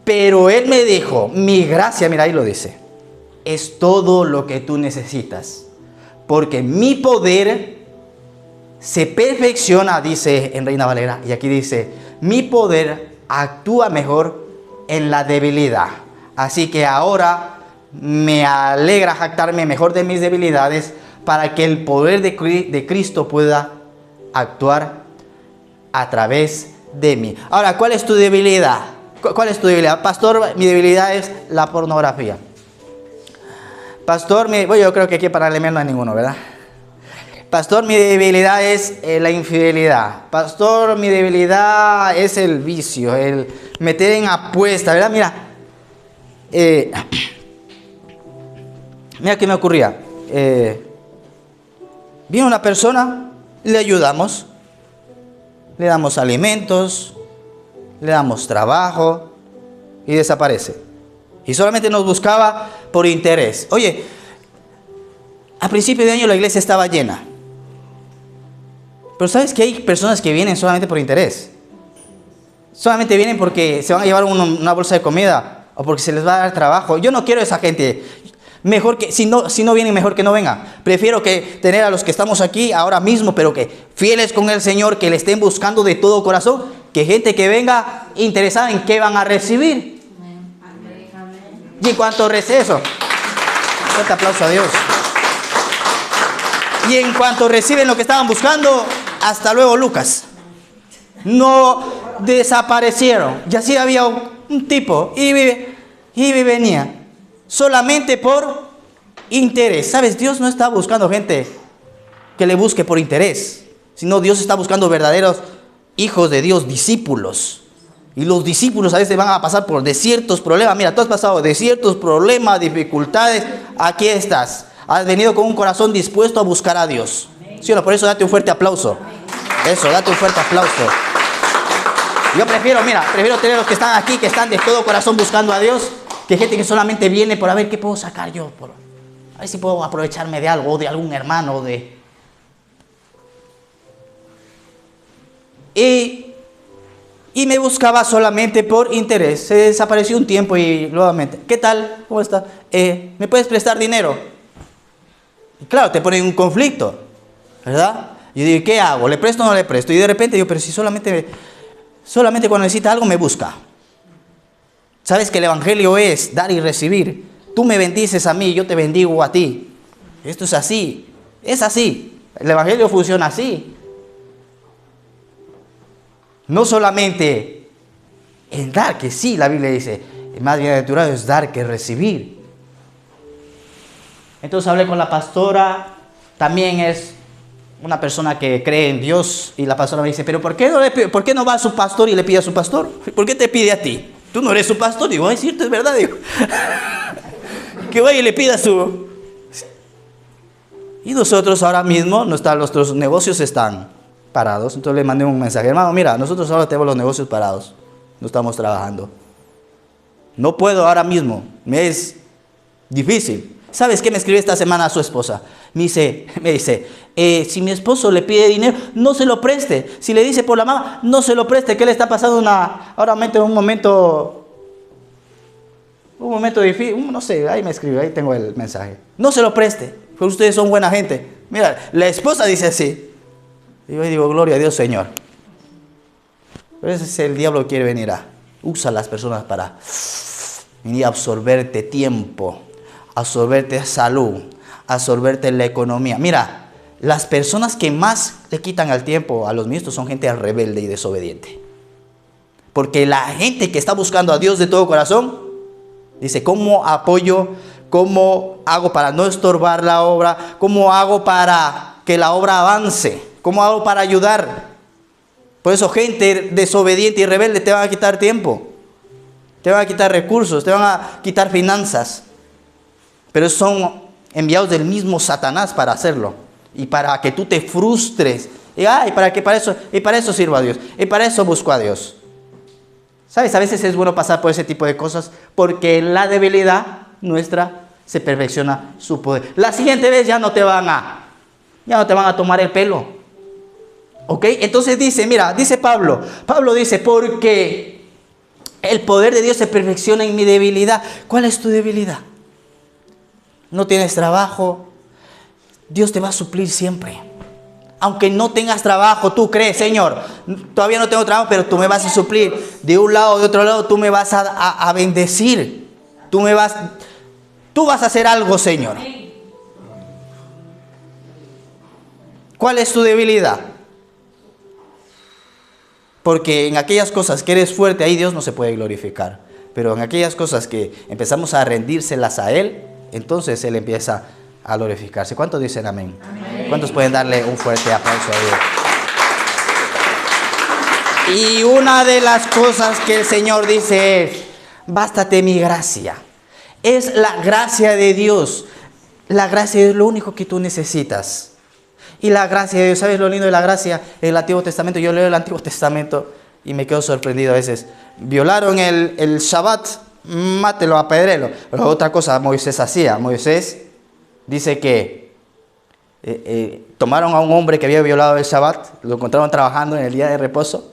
pero Él me dijo, mi gracia, mira, ahí lo dice, es todo lo que tú necesitas, porque mi poder se perfecciona, dice en Reina Valera, y aquí dice, mi poder actúa mejor en la debilidad. Así que ahora me alegra jactarme mejor de mis debilidades, para que el poder de Cristo pueda actuar a través de mí. Ahora, ¿cuál es tu debilidad? ¿Cuál es tu debilidad? Pastor, mi debilidad es la pornografía. Pastor, bueno, yo creo que aquí para Alemán no hay ninguno, ¿verdad? Pastor, mi debilidad es la infidelidad. Pastor, mi debilidad es el vicio, el meter en apuesta, ¿verdad? Mira, mira qué me ocurría. Viene una persona, le ayudamos, le damos alimentos, le damos trabajo y desaparece. Y solamente nos buscaba por interés. Oye, a principio de año la iglesia estaba llena. Pero ¿sabes que hay personas que vienen solamente por interés? Solamente vienen porque se van a llevar una bolsa de comida o porque se les va a dar trabajo. Yo no quiero esa gente. Mejor que, si no vienen, mejor que no vengan. Prefiero que tener a los que estamos aquí ahora mismo, pero que fieles con el Señor, que le estén buscando de todo corazón, que gente que venga interesada en qué van a recibir. Y en cuanto recibe eso, fuerte aplauso a Dios. Y en cuanto reciben lo que estaban buscando, hasta luego, Lucas. No desaparecieron. Y así había un tipo y venía solamente por interés. ¿Sabes? Dios no está buscando gente que le busque por interés, sino Dios está buscando verdaderos hijos de Dios, discípulos. Y los discípulos a veces van a pasar por ciertos problemas. Mira, tú has pasado de ciertos problemas, dificultades. Aquí estás. Has venido con un corazón dispuesto a buscar a Dios. ¿Sí o no? Por eso date un fuerte aplauso. Eso, date un fuerte aplauso. Yo prefiero tener los que están aquí, que están de todo corazón buscando a Dios, que gente que solamente viene por a ver qué puedo sacar yo. A ver si puedo aprovecharme de algo, o de algún hermano, Y me buscaba solamente por interés. Se desapareció un tiempo y nuevamente, ¿qué tal? ¿Cómo está? ¿Me puedes prestar dinero? Y claro, te pone en un conflicto, ¿verdad? Yo digo, ¿qué hago? ¿Le presto o no le presto? Y de repente digo, pero si solamente cuando necesita algo me busca. ¿Sabes que el evangelio es dar y recibir? Tú me bendices a mí, yo te bendigo a ti. Esto es así. Es así. El evangelio funciona así. No solamente en dar, que sí, la Biblia dice, más bienaventurado es dar que recibir. Entonces hablé con la pastora, también es una persona que cree en Dios, y la pastora me dice, pero ¿por qué no va a su pastor y le pide a su pastor? ¿Por qué te pide a ti? Tú no eres su pastor. Digo, ay, cierto, es verdad, digo. Que vaya y le pida a su... Y nosotros ahora mismo, nuestros negocios están parados. Entonces le mandé un mensaje, hermano, mira, nosotros ahora tenemos los negocios parados, no estamos trabajando, no puedo ahora mismo, me es difícil. ¿Sabes qué me escribió esta semana a su esposa? Me dice, si mi esposo le pide dinero, no se lo preste. Si le dice por la mamá, no se lo preste, que le está pasando un momento difícil, no sé, ahí me escribió, ahí tengo el mensaje. No se lo preste, porque ustedes son buena gente. Mira, la esposa dice así. Y yo digo, gloria a Dios, Señor. Pero ese es el diablo que quiere venir usa a las personas para venir a absorberte tiempo, absorberte salud, absorberte la economía. Mira, las personas que más le quitan el tiempo a los ministros son gente rebelde y desobediente. Porque la gente que está buscando a Dios de todo corazón, dice, ¿cómo apoyo? ¿Cómo hago para no estorbar la obra? ¿Cómo hago para que la obra avance? ¿Cómo hago para ayudar? Por eso gente desobediente y rebelde te van a quitar tiempo, te van a quitar recursos, te van a quitar finanzas. Pero son enviados del mismo Satanás para hacerlo. Y para que tú te frustres. Y para eso sirvo a Dios. Y para eso busco a Dios. ¿Sabes? A veces es bueno pasar por ese tipo de cosas, porque en la debilidad nuestra se perfecciona su poder. La siguiente vez ya no te van a tomar el pelo. ¿Ok? Entonces dice Pablo dice, porque el poder de Dios se perfecciona en mi debilidad. ¿Cuál es tu debilidad? No tienes trabajo, Dios te va a suplir siempre. Aunque no tengas trabajo, tú crees, Señor, todavía no tengo trabajo, pero tú me vas a suplir. De un lado, de otro lado, tú me vas a bendecir. Tú vas a hacer algo, Señor. ¿Cuál es tu debilidad? Porque en aquellas cosas que eres fuerte, ahí Dios no se puede glorificar. Pero en aquellas cosas que empezamos a rendírselas a Él, entonces Él empieza a glorificarse. ¿Cuántos dicen amén? Amén. ¿Cuántos pueden darle un fuerte aplauso a Dios? Y una de las cosas que el Señor dice es: bástate mi gracia. Es la gracia de Dios. La gracia es lo único que tú necesitas. Y la gracia de Dios, ¿sabes lo lindo de la gracia? En el Antiguo Testamento, yo leo el Antiguo Testamento y me quedo sorprendido a veces. Violaron el Shabbat, mátelo, apedrélo. Pero otra cosa Moisés hacía. Moisés dice que tomaron a un hombre que había violado el Shabbat, lo encontraron trabajando en el día de reposo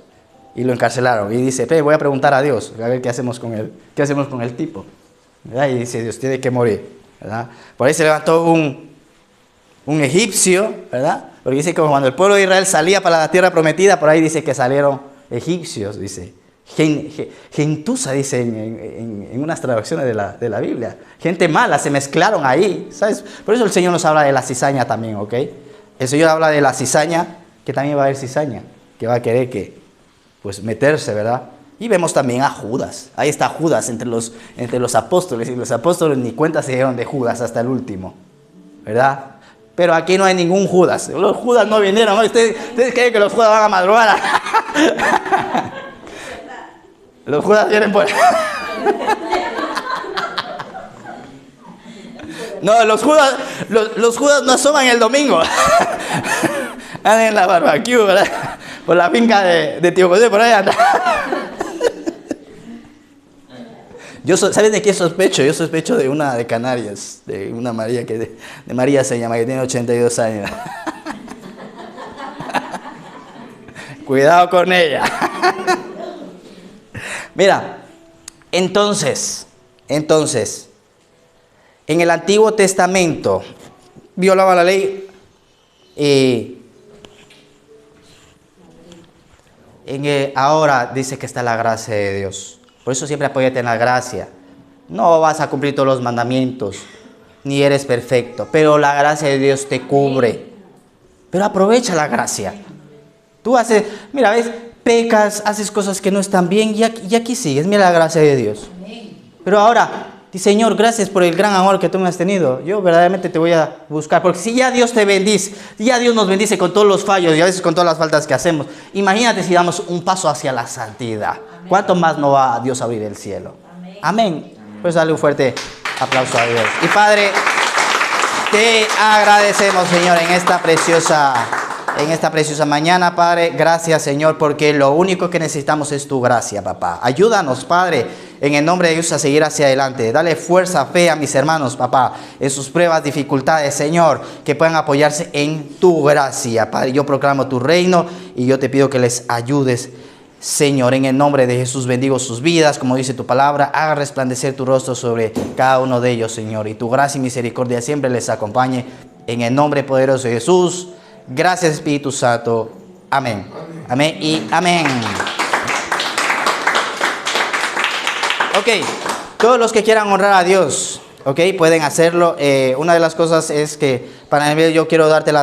y lo encarcelaron. Y dice: voy a preguntar a Dios, a ver qué hacemos con él, qué hacemos con el tipo. ¿Verdad? Y dice: Dios tiene que morir. ¿Verdad? Por ahí se levantó un egipcio, ¿verdad? Porque dice que cuando el pueblo de Israel salía para la tierra prometida, por ahí dice que salieron egipcios, dice. Gentuza, dice en unas traducciones de la Biblia. Gente mala, se mezclaron ahí, ¿sabes? Por eso el Señor nos habla de la cizaña también, ¿ok? El Señor habla de la cizaña, que también va a haber cizaña, que va a querer pues meterse, ¿verdad? Y vemos también a Judas. Ahí está Judas entre los apóstoles, y los apóstoles ni cuenta se dieron de Judas hasta el último, ¿verdad? Pero aquí no hay ningún Judas. Los Judas no vinieron, ¿no? ¿Ustedes creen que los Judas van a madrugar? Los Judas vienen por... No, los Judas no asoman el domingo. Andan en la barbecue, ¿verdad? Por la finca de Tío José, por ahí anda. ¿Sabes de qué sospecho? Yo sospecho de una de Canarias, de una María, de María se llama, que tiene 82 años. Cuidado con ella. Mira, entonces, en el Antiguo Testamento violaba la ley ahora dice que está la gracia de Dios. Por eso siempre apóyate en la gracia. No vas a cumplir todos los mandamientos, ni eres perfecto, pero la gracia de Dios te cubre. Pero aprovecha la gracia. Tú haces, mira, ves, pecas, haces cosas que no están bien y aquí sigues. Mira la gracia de Dios. Pero ahora, Señor, gracias por el gran amor que tú me has tenido. Yo verdaderamente te voy a buscar. Porque si ya Dios te bendice, ya Dios nos bendice con todos los fallos y a veces con todas las faltas que hacemos. Imagínate si damos un paso hacia la santidad. Amén. ¿Cuánto más no va a Dios a abrir el cielo? Amén. Pues dale un fuerte aplauso a Dios. Y Padre, te agradecemos, Señor, en esta preciosa mañana, Padre. Gracias, Señor, porque lo único que necesitamos es tu gracia, papá. Ayúdanos, Padre, en el nombre de Dios, a seguir hacia adelante. Dale fuerza, fe a mis hermanos, papá, en sus pruebas, dificultades, Señor, que puedan apoyarse en tu gracia, Padre. Yo proclamo tu reino y yo te pido que les ayudes, Señor. En el nombre de Jesús bendigo sus vidas, como dice tu palabra. Haga resplandecer tu rostro sobre cada uno de ellos, Señor, y tu gracia y misericordia siempre les acompañe. En el nombre poderoso de Jesús. Gracias, Espíritu Santo. Amén. Amén y amén. Ok, todos los que quieran honrar a Dios, ok, pueden hacerlo. Una de las cosas es que, para mí, yo quiero darte las